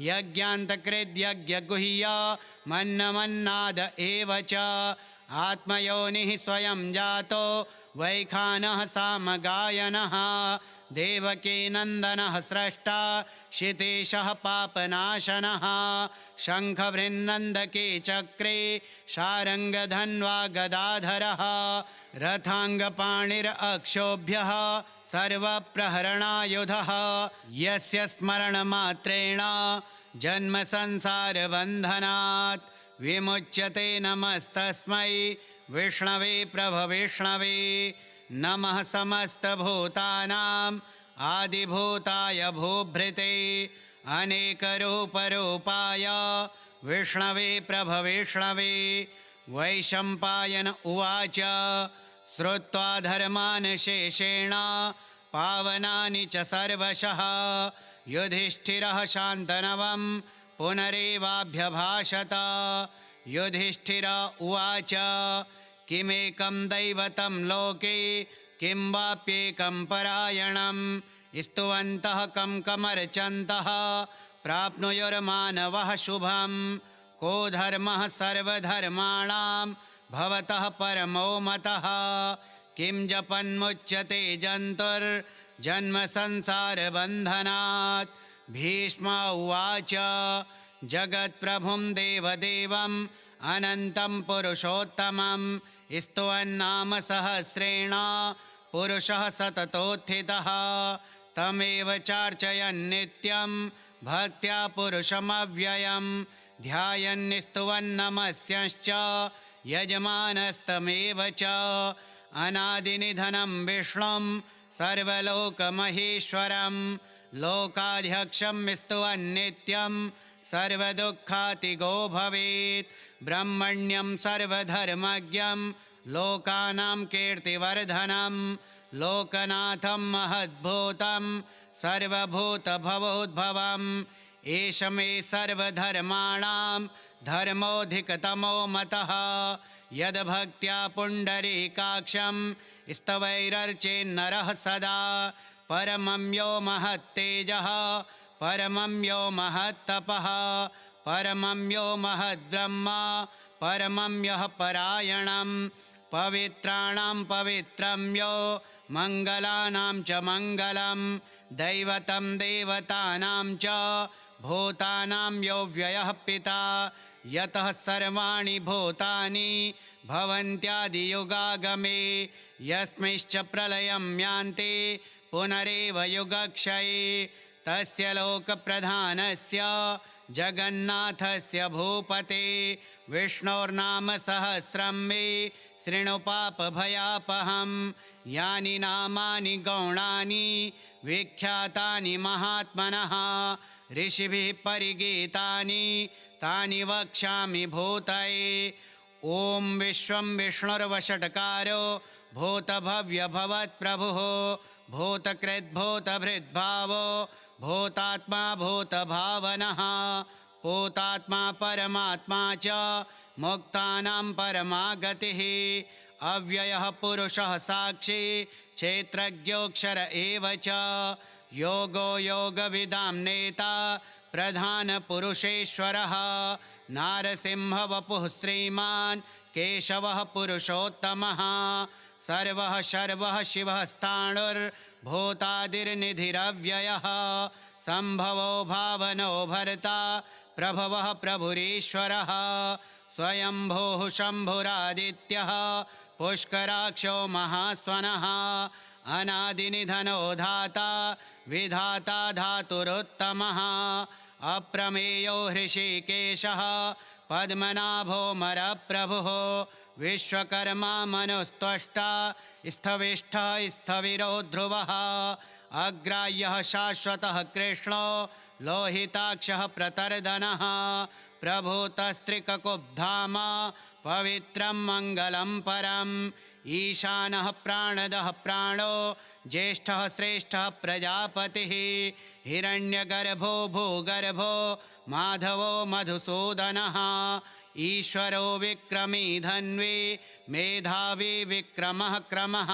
S1: यज्ञान्तकृद्यज्ञगुह्य मन्नमन्नाद एव च आत्मयोनिः स्वयं जातो वैखानः सामगायनः देवकीनन्दनः स्रष्टा क्षितीशः पापनाशनः शङ्खभृन्नन्दके चक्रे शारङ्गधन्वा गदाधरः रथाङ्गपाणिरक्षोभ्यः सर्वप्रहरणायुधः यस्य स्मरणमात्रेण जन्मसंसारबन्धनात् विमुच्यते। नमस्तस्मै विष्णवे प्रभविष्णवे। नमः समस्तभूतानाम् आदिभूताय भूभृते अनेकरूपरूपाय विष्णवे प्रभविष्णवे। वैशम्पायन उवाच श्रुत्वा धर्मान् शेषेण पावनानि च सर्वशः युधिष्ठिरः शान्तनवं पुनरेवाभ्यभाषत। युधिष्ठिर उवाच किमेकं दैवतं लोके किं वाप्येकं परायणं स्तुवन्तः कं कमर्चन्तः प्राप्नुयुर्मानवः शुभं। को धर्मः सर्वधर्माणां भवतः परमो मतः किं जपन्मुच्यते जन्तुर्जन्मसंसारबन्धनात्। भीष्म उवाच जगत्प्रभुं देवदेवम् अनन्तं पुरुषोत्तमं स्तुवन्नाम सहस्रेण पुरुषः सततोत्थितः। तमेव चार्चयन् नित्यं भक्त्या पुरुषमव्ययं ध्यायन् स्तुवन्नमस्यश्च यजमानस्तमेव च। अनादिनिधनं विष्णुं सर्वलोकमहेश्वरं लोकाध्यक्षं स्तुवन्नित्यं सर्वदुःखातिगो भवेत्। ब्रह्मण्यं सर्वधर्मज्ञं लोकानां कीर्तिवर्धनं लोकनाथं महद्भूतं सर्वभूतभवोद्भवम्। एष मे सर्वधर्माणां धर्मोऽधिकतमो मतः यद्भक्त्या पुण्डरीकाक्षं स्तवैरर्चेन्नरः सदा। परमं यो महत्तेजः परमं यो महत्तपः परमं यो महद्ब्रह्म परमं यः परायणं। पवित्राणां पवित्रं यो मङ्गलानां च मङ्गलं दैवतं देवतानां च भूतानां यो व्ययः पिता यतः सर्वाणि भूतानि भवन्त्यादियुगागमे यस्मिंश्च प्रलयं यान्ति पुनरेव युगक्षये। तस्य लोकप्रधानस्य जगन्नाथस्य भूपते विष्णोर्नाम सहस्रं मे शृणु पापभयापहं। यानि नामानि गौणानि विख्यातानि महात्मनः ऋषिभिः परिगीतानि तानि वक्ष्यामि भूतये। ॐ विश्वं विष्णुर्वषट्कारो भूतभव्यभवत्प्रभुः भूतकृद्भूतभृद्भावो भूतात्मा भूतभावनः भूतात्मा परमात्मा च मुक्तानां परमागतिः। अव्ययः पुरुषः साक्षी क्षेत्रज्ञोऽक्षर एव च योगो योगविदां नेता प्रधानपुरुषेश्वरः नारसिंहवपुः श्रीमान् केशवः पुरुषोत्तमः। सर्वः शर्वः शिवः स्थाणुर्भूतादिर्निधिरव्ययः सम्भवो भावनो भर्ता प्रभवः प्रभुरीश्वरः। स्वयंभूः शम्भुरादित्यः पुष्कराक्षो महास्वनः अनादिनिधनो धाता विधाता धातुरुत्तमः। अप्रमेयो हृषीकेशः पद्मनाभो मरप्रभुः विश्वकर्मा मनुस्त्वष्टा स्थविष्ठः स्थविरो ध्रुवः। अग्राह्यः शाश्वतः कृष्णो लोहिताक्षः प्रतर्दनः प्रभूतस्त्रिककुब्धाम पवित्रं मङ्गलं परम्। ईशानः प्राणदः प्राणो ज्येष्ठः श्रेष्ठः प्रजापतिः हिरण्यगर्भो भूगर्भो माधवो मधुसूदनः। ईश्वरो विक्रमी धन्वी मेधावी विक्रमः क्रमः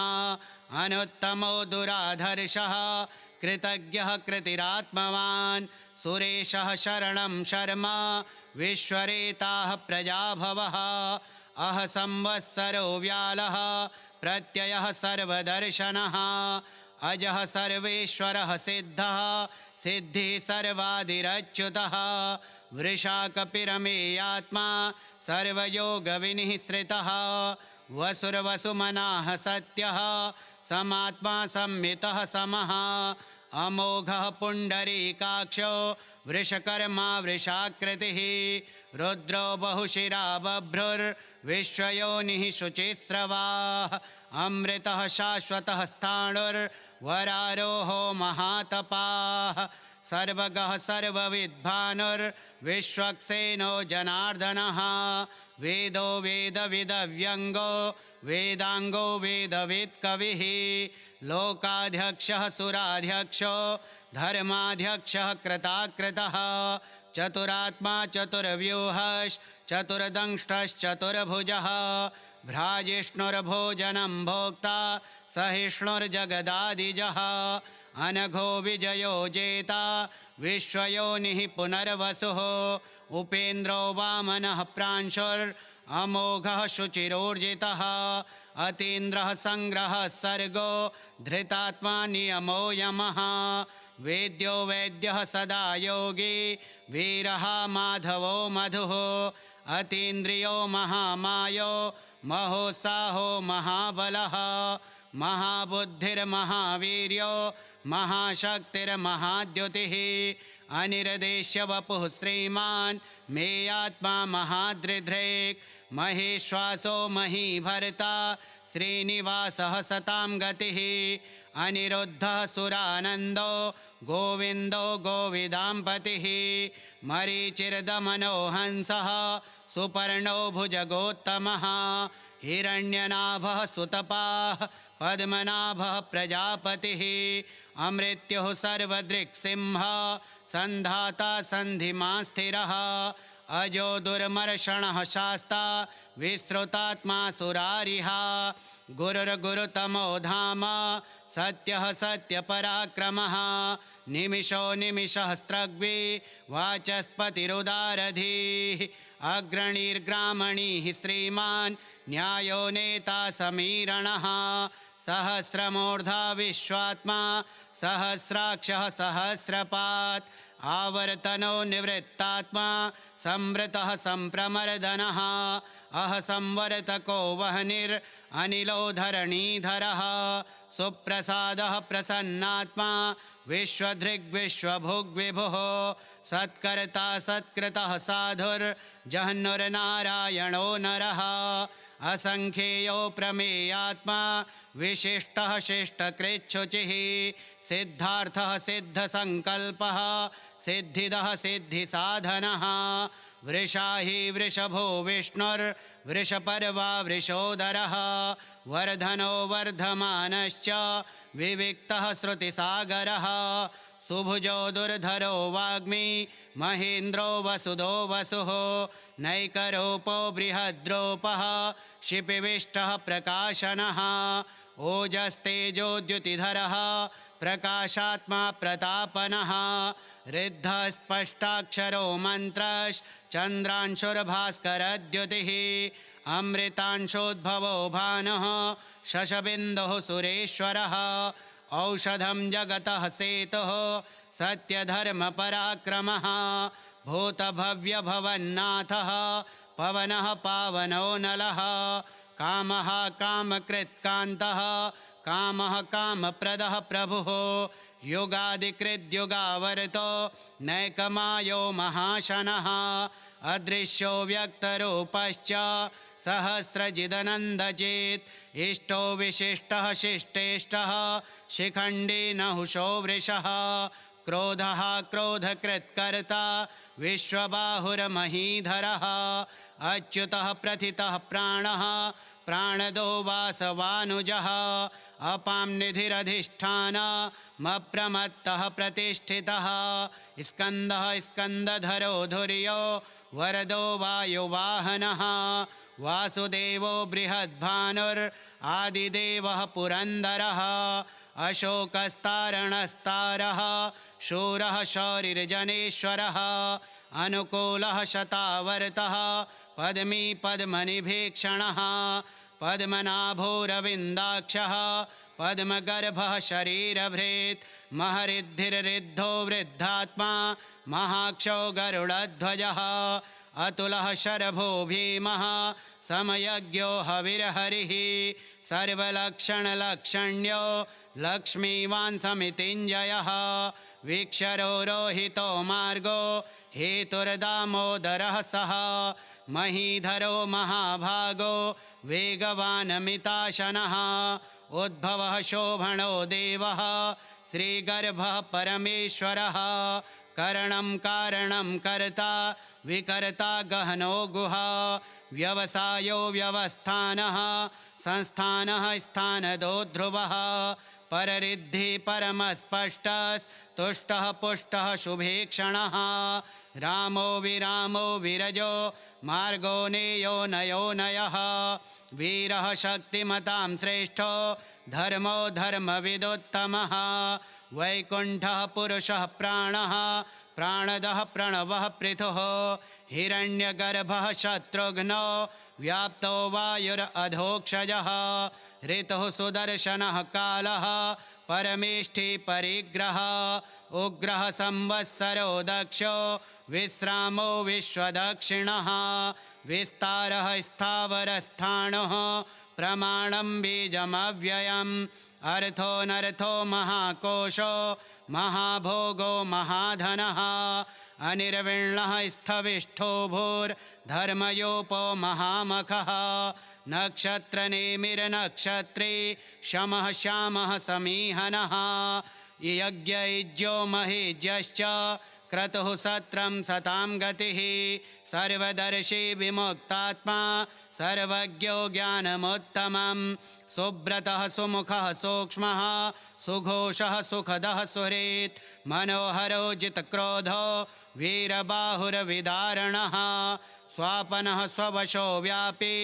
S1: अनुत्तमो दुराधर्षः कृतज्ञः कृतिरात्मवान्। सुरेशः शरणं शर्मा विश्वरेताः प्रजाभवः। अह संवत्सरो व्यालः प्रत्ययः सर्वदर्शनः। अजः सर्वेश्वरः सिद्धः सिद्धिः सर्वादिरच्युतः। वृषाकपिरमेयात्मा सर्वयोगविनिःसृतः। वसुर्वसुमनाः सत्यः समात्मा संमितः समः। अमोघः पुण्डरीकाक्षो वृषकर्मा वृषाकृतिः रुद्रो बहुशिरा बभ्रुर्विश्वयोनिः शुचिस्रवाः अमृतः शाश्वतः स्थाणुर्वरारोहो महातपाः सर्वगः सर्वविद्भानुर्विश्वक्सेनो जनार्दनः वेदो वेदविदव्यङ्गो वेदाङ्गो वेदवित्कविः लोकाध्यक्षः सुराध्यक्षो धर्माध्यक्षः कृताकृतः चतुरात्मा चतुर्व्यूहश्चतुर्दंष्टश्चतुर्भुजः भ्राजिष्णुर्भोजनं भोक्ता सहिष्णुर्जगदादिजः अनघो विजयो जेता विश्वयोनिः पुनर्वसुः उपेन्द्रो वामनः प्रांशुरमोघः शुचिरोर्जितः अतीन्द्रः संग्रहः सर्गो धृतात्मा नियमो यमः वेद्यो वैद्यः सदा योगी वीरः माधवो मधुः अतीन्द्रियो महामायो महोत्साहो महाबलः महाबुद्धिर्महावीर्यो महाशक्तिर्महाद्युतिः अनिर्देश्य वपुः श्रीमान् मेयात्मा महादृढ्रेक् महेश्वासो महीभर्ता श्रीनिवासः सतां गतिः अनिरुद्धः सुरानन्दो गोविन्दो गोविदाम्पतिः मरीचिर्दमनो हंसः सुपर्णो भुजगोत्तमः हिरण्यनाभः सुतपाः पद्मनाभः प्रजापतिः अमृत्युः सर्वदृक्सिंहः सन्धाता सन्धिमान् स्थिरः अजो दुर्मर्षणः शास्ता विश्रुतात्मा सुरारिः गुरुर्गुरुतमो धाम सत्यः सत्यपराक्रमः निमिषो निमिषहस्त्रग्वी वाचस्पतिरुदारधीः अग्रणीर्ग्रामणीः श्रीमान् न्यायो नेता समीरणः सहस्रमूर्धा विश्वात्मा सहस्राक्षः सहस्रपात् आवर्तनो निवृत्तात्मा संवृतः संप्रमर्दनः अह संवर्तको वह्निरनिलो धरणीधरः सुप्रसादः प्रसन्नात्मा विश्वधृग्विश्वभुग्विभुः सत्कर्ता सत्कृतः साधुर्जह्नुर्नारायणो नरः असंख्येयो प्रमेयात्मा विशिष्टः शिष्टकृच्छुचिः सिद्धार्थः सिद्धसङ्कल्पः सिद्धिदः सिद्धिसाधनः वृषाही वृषभो विष्णुर्वृषपर्वा वृषोदरः वर्धनो वर्धमानश्च विविक्तः श्रुतिसागरः सुभुजो दुर्धरो वाग्मी महेन्द्रो वसुदो वसुः नैकरूपो बृहद्रूपः शिपिविष्टः प्रकाशनः ओजस्तेजोद्युतिधरः प्रकाशात्मा प्रतापनः ऋद्धः स्पष्टाक्षरो मन्त्रश्चन्द्रांशुर्भास्करद्युतिः अमृतांशोद्भवो भानुः शशबिन्दुः सुरेश्वरः औषधं जगतः सेतुः सत्यधर्मपराक्रमः भूतभव्यभवन्नाथः पवनः पावनो नलः कामः कामकृत्कान्तः कामः कामप्रदः प्रभुः युगादिकृद्युगावर्तो नैकमायो महाशनः अदृश्यो व्यक्तरूपश्च सहस्रजिदनन्दचेत् इष्टो विशिष्टः शिष्टेष्टः शिखण्डी नहुषो वृषः क्रोधः क्रोधकृत्कर्ता विश्वबाहुर्महीधरः अच्युतः प्रथितः प्राणः प्राणदो वासवानुजः अपां निधिरधिष्ठानमप्रमत्तः प्रतिष्ठितः स्कन्दः स्कन्दधरो धुर्यो वरदो वायुवाहनः वासुदेवो बृहद्भानुरादिदेवः पुरन्दरः अशोकस्तारणस्तारः शूरः शौरिर्जनेश्वरः अनुकूलः शतावर्तः पद्मी पद्मनिभीक्षणः पद्मनाभोरविन्दाक्षः पद्मगर्भः शरीरभृत् महरिद्धिर्रिद्धो वृद्धात्मा महाक्षो गरुडध्वजः अतुलः शरभो भीमः समयज्ञो हविर्हरिः सर्वलक्षणलक्षण्यो लक्ष्मीवान् समितिञ्जयः वीक्षरोहितो मार्गो हेतुर्दामोदरः सः महीधरो महाभागो वेगवानमिताशनः उद्भवः शोभनो देवः श्रीगर्भः परमेश्वरः करणं कारणं कर्ता विकर्ता गहनो गुहा व्यवसायो व्यवस्थानः संस्थानः स्थानदो ध्रुवः पररिद्धि परमस्पष्टस्तुष्टः पुष्टः शुभेक्षणः रामो विरामो विरजो मार्गो नेयो नयो नयः वीरः शक्तिमतां श्रेष्ठो धर्मो धर्मविदुत्तमः वैकुण्ठः पुरुषः प्राणः प्राणदः प्रणवः पृथुः हिरण्यगर्भः शत्रुघ्नो व्याप्तो वायुरधोक्षजः ऋतुः सुदर्शनः कालः परमेष्ठि परिग्रहः उग्रः संवत्सरो दक्षो विश्रामो विश्वदक्षिणः विस्तारः स्थावरस्थाणुः प्रमाणं बीजमव्ययम् अर्थोऽनर्थो महाकोशो महाभोगो महाधनः अनिर्विण्णः स्थविष्ठो भूर्धर्मयोपो महामखः नक्षत्रनेमिर्नक्षत्री शमः श्यामः समीहनः यज्ञयुज्यो महीज्यश्च क्रतुः सत्रं सतां गतिः सर्वदर्शी विमुक्तात्मा सर्वज्ञो ज्ञानमुत्तमं सुब्रतः सुमुखः सूक्ष्मः सुघोषः सुखदः सुहृत् मनोहरो जितक्रोधो वीरबाहुरविदारणः स्वापनः स्ववशो व्यापी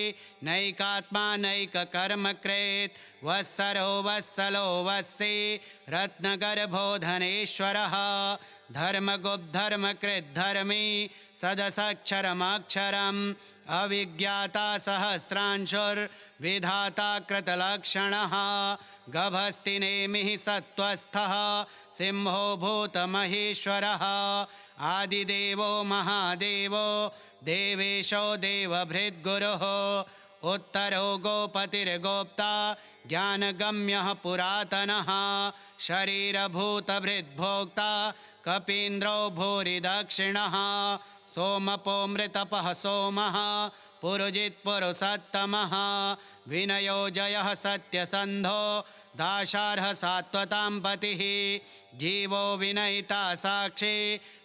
S1: नैकात्मा नैककर्मकृत् वत्सरो वत्सलो वत्सी रत्नगर्भो धनेश्वरः धर्मगुप्धर्मकृद्धर्मी सदसक्षरमक्षरम् अविज्ञाता सहस्रांशुर्विधाता कृतलक्षणः गभस्तिनेमिः सत्त्वस्थः सिंहो भूतमहेश्वरः आदिदेवो महादेवो देवेशो देवभृद्गुरुः उत्तरो गोपतिर्गोप्ता ज्ञानगम्यः पुरातनः शरीरभूतभृद्भोक्ता कपीन्द्रो भूरिदक्षिणः सोमपो मृतपः सोमः पुरुजित्पुरुषोत्तमः विनयो जयः सत्यसन्धो दाशार्ह सात्वतां पतिः जीवो विनयिता साक्षी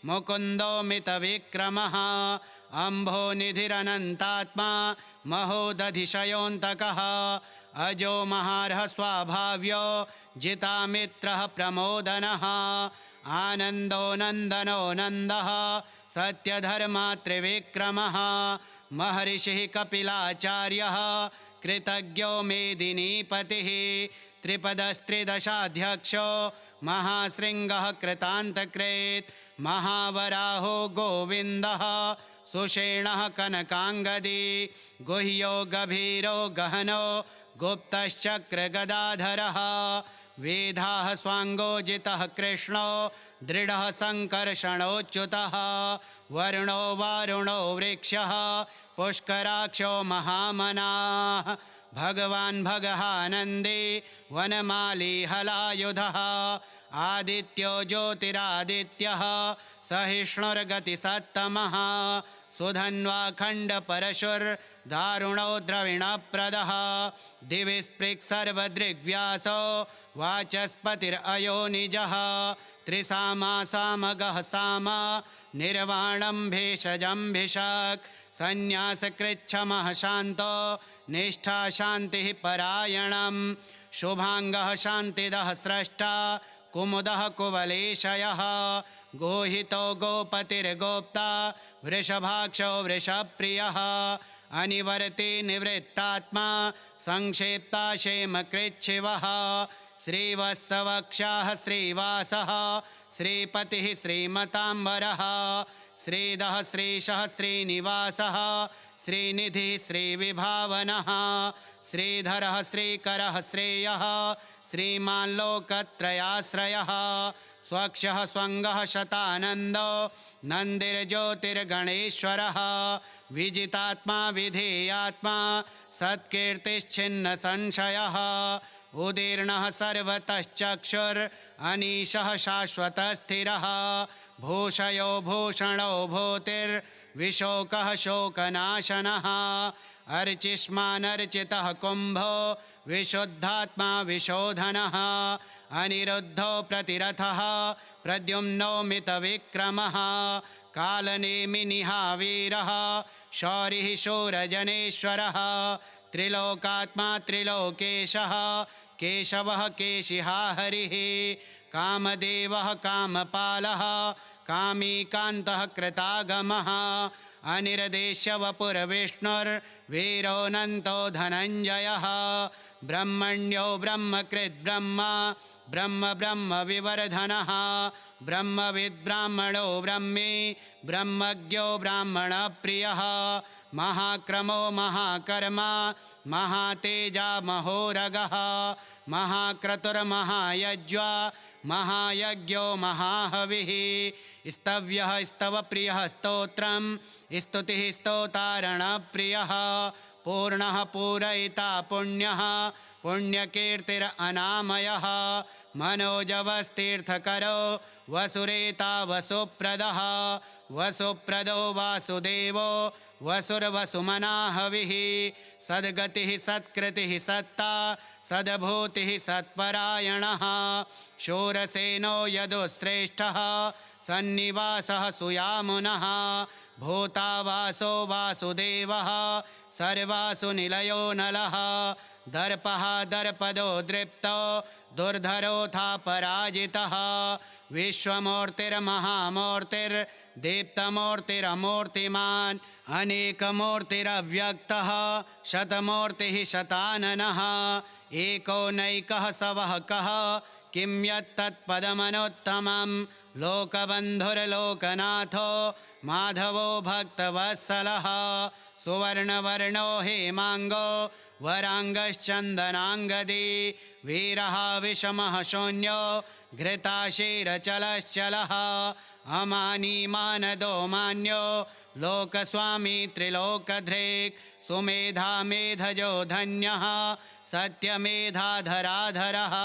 S1: मुकुन्दो मितविक्रमः अम्भोनिधिरनन्तात्मा महोदधिशयोऽन्तकः अजो महार्ह स्वाभाव्यो जितामित्रः प्रमोदनः आनन्दो नन्दनो नन्दः सत्यधर्मात्रिविक्रमः महर्षिः कपिलाचार्यः कृतज्ञो मेदिनीपतिः त्रिपदस्त्रिदशाध्यक्षो महाशृङ्गः कृतान्तकृत् महावराहो गोविन्दः सुषेणः कनकाङ्गदी गुह्यो गभीरो गहनो गुप्तश्चक्रगदाधरः वेदाः स्वाङ्गोजितः कृष्णो दृढः सङ्कर्षणोच्युतः वरुणो वारुणो वृक्षः पुष्कराक्षो महामनाः भगवान् भगहानन्दी वनमाली हलायुधः आदित्यो ज्योतिरादित्यः सहिष्णुर्गतिसत्तमः सुधन्वाखण्डपरशुर्दारुणो द्रविणप्रदः दिवि स्पृक्सर्वदृग्व्यासो वाचस्पतिरयो निजः त्रिसामासामगः साम निर्वाणं भेषजं भिषक् संन्यासकृच्छमः शान्तो निष्ठा शान्तिः परायणं शुभाङ्गः शान्तिदः स्रष्टा कुमुदः कुवलेशयः गोहितो गोपतिर्गोप्ता वृषभाक्षो वृषप्रियः अनिवर्ति निवृत्तात्मा संक्षेप्ता क्षेमकृच्छिवः श्रीवत्सवक्षाः श्रीवासः श्रीपतिः श्रीमताम्बरः श्रीदः श्रीशः श्रीनिवासः श्रीनिधिः श्रीविभावनः श्रीधरः श्रीकरः श्रेयः श्रीमान् लोकत्रयाश्रयः स्वक्षः स्वङ्गः शतानन्दो नन्दिर्ज्योतिर्गणेश्वरः विजितात्मा विधेयात्मा सत्कीर्तिश्छिन्नसंशयः उदीर्णः सर्वतश्चक्षुरनीशः शाश्वतस्थिरः भूषयो भूषणो भूतिर्विशोकः शोकनाशनः अर्चिष्मानर्चितः कुम्भो विशुद्धात्मा विशोधनः अनिरुद्धो प्रतिरथः प्रद्युम्नो मितविक्रमः कालनेमिनिहावीरः शौरिः शूरजनेश्वरः त्रिलोकात्मा त्रिलोकेशः केशवः केशिहा हरिः कामदेवः कामपालः कामी कान्तः कृतागमः अनिर्देश्यवपुरविष्णुर्वीरोऽनन्तो धनञ्जयः ब्रह्मण्यो ब्रह्मकृद्ब्रह्मा ब्रह्म ब्रह्म विवर्धनः ब्रह्मविद्ब्राह्मणो ब्रह्मी ब्रह्मज्ञो ब्राह्मणप्रियः महाक्रमो महाकर्मा महातेजा महोरगः महाक्रतुर्महायज्वा महायज्ञो महाहविः स्तव्यः स्तवप्रियः स्तोत्रं स्तुतिः स्तोतारणप्रियः पूर्णः पूरयिता पुण्यः पुण्यकीर्तिरनामयः मनोजवस्तीर्थकरो वसुरेता वसुप्रदः वसुप्रदो वासुदेवो वसुर्वसुमनाहविः सद्गतिः सत्कृतिः सत्ता सद्भूतिः सत्परायणः शूरसेनो यदुश्रेष्ठः सन्निवासः सुयामुनः भूतावासो वासुदेवः सर्वासु निलयो नलः दर्पः दर्पदो दृप्तो दुर्धरोऽथा पराजितः विश्वमूर्तिर्महामूर्तिर्दीप्तमूर्तिरमूर्तिमान् अनेकमूर्तिरव्यक्तः शतमूर्तिः शताननः एकोनैकः सवः कः किं यत्तत्पदमनुत्तमं लोकबन्धुर्लोकनाथो माधवो भक्तवत्सलः सुवर्णवर्णो हेमाङ्गो वराङ्गश्चन्दनाङ्गदी वीरः विषमः शून्यो घृताशीरचलश्चलः अमानी मानदो मान्यो लोकस्वामी त्रिलोकधृक् सुमेधा मेधजो धन्यः सत्यमेधाधराधरः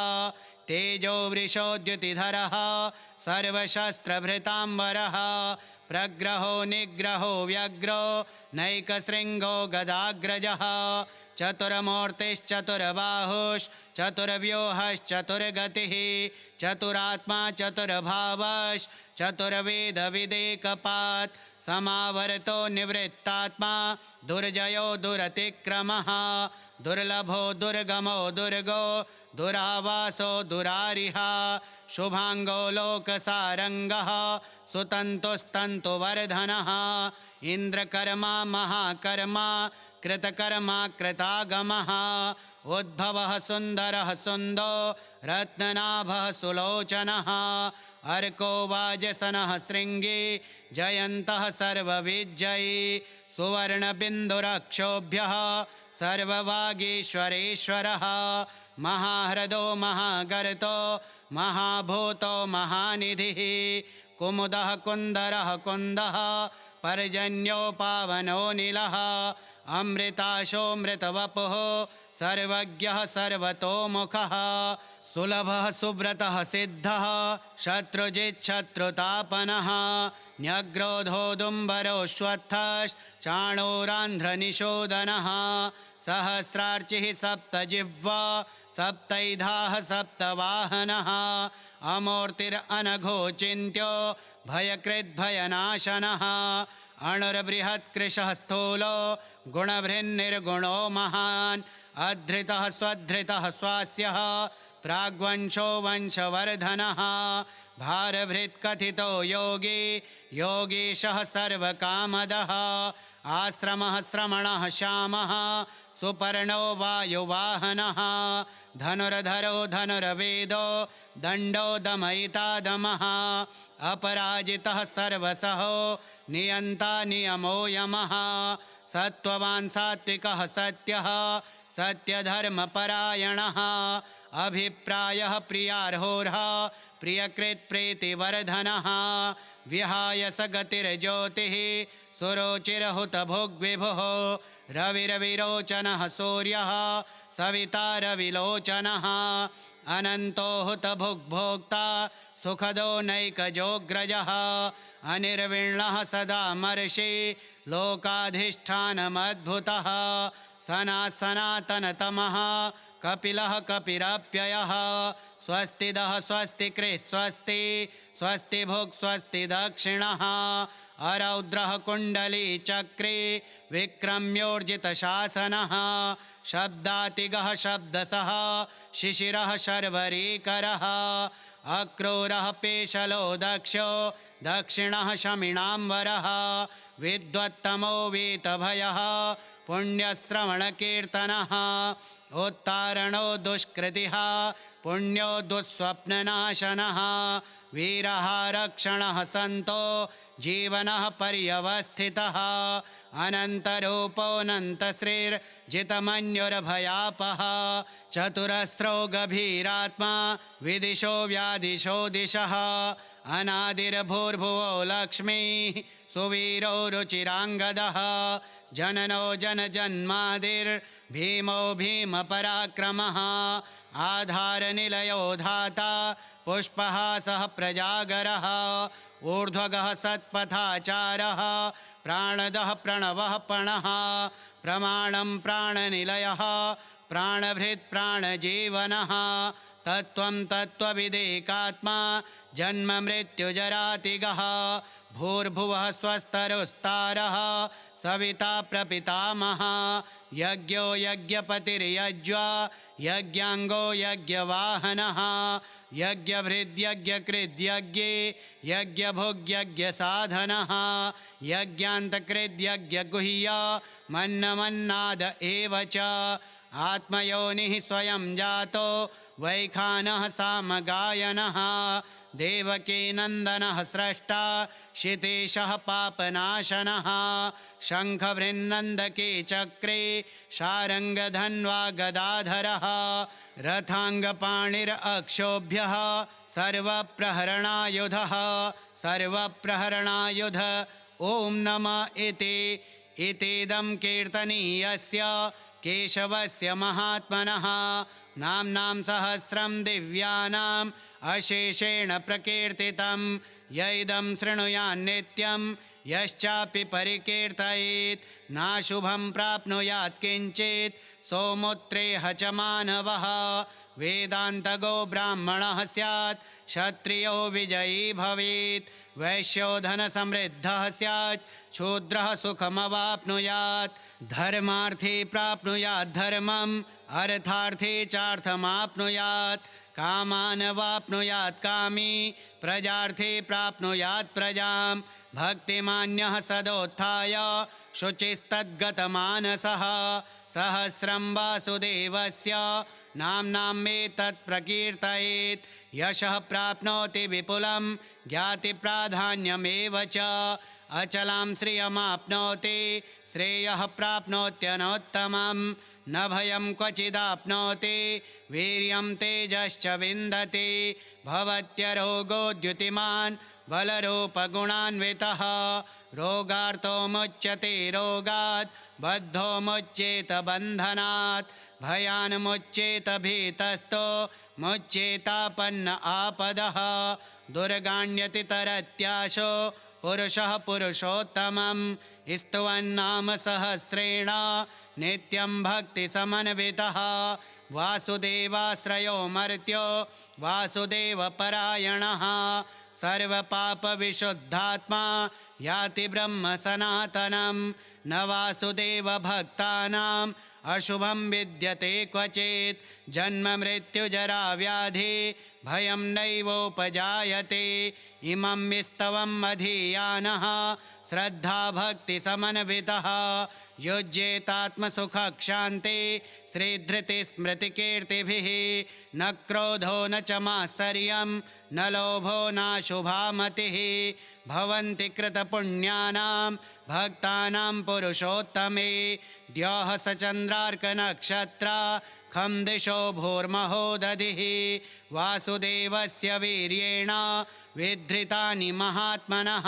S1: तेजो वृषोद्युतिधरः सर्वशस्त्रभृताम्बरः प्रग्रहो निग्रहो व्यग्रो नैकशृङ्गो गदाग्रजः चतुर्मूर्तिश्चतुर्बाहुश्चतुर्व्यूहश्चतुर्गतिः चतुरात्मा चतुर्भावश्चतुर्वेदविदेकपात् समावर्तो निवृत्तात्मा दुर्जयो दुरतिक्रमः दुर्लभो दुर्गमो दुर्गो दुरावासो दुरारिहा शुभाङ्गो लोकसारङ्गः सुतन्तुस्तन्तुवर्धनः इन्द्रकर्मा महाकर्मा कृतकर्मा कृतागमः उद्भवः सुन्दरः सुन्दो रत्ननाभः सुलोचनः अर्को वाजसनः शृङ्गी जयन्तः सर्वविजयी सुवर्णबिन्दुरक्षोभ्यः सर्ववागीश्वरेश्वरः महाह्रदो महागर्तो महाभूतो महानिधिः कुमुदः कुन्दरः कुन्दः पर्जन्यो पावनो नीलः अमृताशोऽमृतवपुः सर्वज्ञः सर्वतोमुखः सुलभः सुव्रतः सिद्धः शत्रुजिच्छत्रुतापनः न्यग्रोधोदुम्बरोऽश्वत्थश्चाणूरान्ध्रनिषोदनः सहस्रार्चिः सप्तजिह्वा सप्तैधाः सप्तवाहनः अमूर्तिरनघोचिन्त्यो भयकृद्भयनाशनः अणुर्बृहत्कृशः स्थूलो गुणभृन्निर्गुणो महान् अधृतः स्वधृतः स्वास्यः प्राग्वंशो वंशवर्धनः भारभृत्कथितो योगी योगीशः सर्वकामदः आश्रमः श्रमणः श्यामः सुपर्णो वायुवाहनः धनुर्धरो धनुर्वेदो दण्डो दमयिता दमः अपराजितः सर्वसहो नियन्ता नियमो यमः सत्त्ववान् सात्विकः सत्यः सत्यधर्मपरायणः अभिप्रायः प्रियार्होर्ह प्रियकृत्प्रीतिवर्धनः विहाय स गतिर्ज्योतिः सुरोचिरहुतभुग्विभुः रविरविरोचनः सूर्यः सवितारविलोचनः अनन्तो हुतभुग्भोक्ता सुखदो नैकजोऽग्रजः अनिर्विण्णः सदा मर्षि लोकाधिष्ठानमद्भुतः सनातनतमः कपिलः कपिरप्ययः स्वस्तिदः स्वस्तिकृः स्वस्ति स्वस्ति भुक् स्वस्ति दक्षिणः अरौद्रः कुण्डली चक्रे विक्रम्योर्जितशासनः शब्दातिगः शब्दसः शिशिरः शर्वरीकरः अक्रूरः पेशलो दक्षो दक्षिणः शमिणाम्बरः विद्वत्तमो वीतभयः पुण्यश्रवणकीर्तनः उत्तारणो दुष्कृतिः पुण्यो दुःस्वप्ननाशनः वीरः रक्षणः सन्तो जीवनः पर्यवस्थितः अनन्तरूपोऽनन्तश्रीर्जितमन्युर्भयापः चतुरस्रो गभीरात्मा विदिशो व्यादिशो दिशः अनादिर्भूर्भुवो लक्ष्मीः सुवीरो रुचिराङ्गदः जननो जनजन्मादिर्भीमो भीमपराक्रमः आधारनिलयो धाता पुष्पहासः प्रजागरः ऊर्ध्वगः सत्पथाचारः प्राणदः प्रणवः पणः प्रमाणं प्राणनिलयः प्राणभृत् प्राणजीवनः तत्त्वं तत्त्वविदेकात्मा जन्म मृत्युजरातिगः भूर्भुवः स्वस्तरुस्तारः सविता प्रपितामहः यज्ञो यज्ञपतिर्यज्वा यज्ञाङ्गो यज्ञवाहनः यज्ञभृद्यज्ञकृद्यज्ञे यज्ञभुग्यज्ञसाधनः यज्ञान्तकृद्यज्ञगुह्य मन्नमन्नाद एव च आत्मयोनिः स्वयं जातो वैखानः सामगायनः देवकीनन्दनः स्रष्टा क्षितीशः पापनाशनः शङ्खभृन्नन्दके चक्रे शारङ्गधन्वा गदाधरः रथाङ्गपाणिरक्षोभ्यः सर्वप्रहरणायुधः सर्वप्रहरणायुध ॐ नम इतीदं कीर्तनीयस्य केशवस्य महात्मनः नाम्नां सहस्रं दिव्यानाम् अशेषेण प्रकीर्तितं यैदं शृणुयान्नित्यं यश्चापि परिकीर्तयेत् नाशुभं प्राप्नुयात् किञ्चित् सोमुत्रेह च मानवः वेदान्तगो ब्राह्मणः स्यात् क्षत्रियो विजयी भवेत् वैश्यो धनसमृद्धः स्यात् शूद्रः सुखमवाप्नुयात् धर्मार्थी प्राप्नुयात् धर्मम् अर्थार्थी चार्थमाप्नुयात् कामान् वाप्नुयात् कामी प्रजार्थी प्राप्नुयात् प्रजां भक्तिमान्यः सदोत्थाय शुचिस्तद्गतमानसः सहस्रं वासुदेवस्य नाम्नां एतत् प्रकीर्तयेत् यशः प्राप्नोति विपुलं ज्ञातिप्राधान्यमेव च अचलां श्रियमाप्नोति श्रेयः प्राप्नोत्यनोत्तमं न भयं क्वचिदाप्नोति वीर्यं तेजश्च विन्दति भवत्यरोगोद्युतिमान् बलरूपगुणान्वितः रोगार्तो मुच्यते रोगात् बद्धो मुच्येत बन्धनात् भयान् मुच्येत भीतस्तो मुच्येतापन्न आपदः दुर्गाण्यति तरत्याशो पुरुषः पुरुषोत्तमं स्तुवन्नाम सहस्रेण नित्यं भक्तिसमन्वितः वासुदेवाश्रयो मर्त्यो वासुदेवपरायणः सर्वपापविशुद्धात्मा याति ब्रह्म सनातनं न वासुदेवभक्तानाम् अशुभं विद्यते क्वचित् जन्म मृत्युजरा व्याधि भयं नैवोपजायते इमं विस्तवम् अधीयानः श्रद्धाभक्तिसमन्वितः युज्येतात्मसुखक्षान्ते श्रीधृतिस्मृतिकीर्तिभिः न क्रोधो न च मात्सर्यं न लोभो नाशुभा मतिः भवन्ति कृतपुण्यानां भक्तानां पुरुषोत्तमे द्यौः सचन्द्रार्कनक्षत्रा खं दिशो भूर्महो दधिः वासुदेवस्य वीर्येण विधृतानि महात्मनः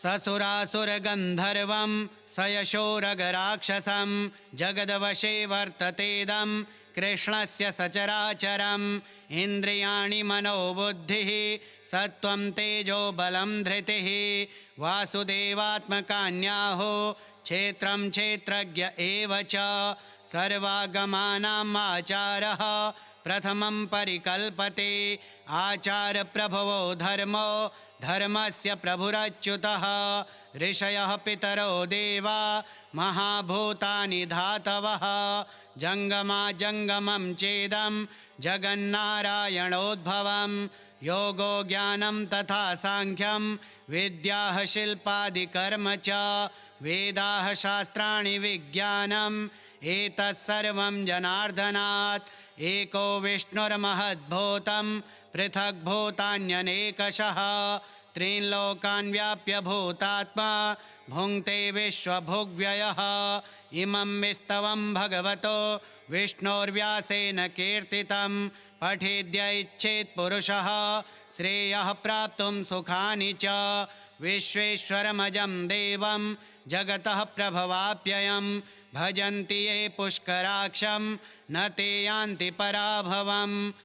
S1: ससुरासुरगन्धर्वं सयशोरगराक्षसं जगद्वशे वर्ततेदं कृष्णस्य सचराचरम् इन्द्रियाणि मनोबुद्धिः सत्त्वं तेजो बलं धृतिः वासुदेवात्मकान्याहो क्षेत्रं क्षेत्रज्ञ एव च सर्वागमानाम् आचारः प्रथमं परिकल्पते आचारप्रभवो धर्मो धर्मस्य प्रभुरच्युतः ऋषयः पितरो देवा महाभूतानि धातवः जङ्गमाजङ्गमं चेदं जगन्नारायणोद्भवं योगो ज्ञानं तथा साङ्ख्यं विद्याः शिल्पादिकर्म च वेदाः शास्त्राणि विज्ञानम् एतत्सर्वं जनार्दनात् एको विष्णुर्महद्भूतं पृथग्भूतान्यनेकशः त्रीन् लोकान् व्याप्य भूतात्मा भुङ्क्ते विश्वभुग्व्ययः इमं विस्तवं भगवतो विष्णोर्व्यासेन कीर्तितं पठेद्य इच्छेत् पुरुषः श्रेयः प्राप्तुं सुखानि च विश्वेश्वरमजं देवं जगतः प्रभवाप्ययं भजन्ति ये पुष्कराक्षं न ते यान्ति पराभवम्।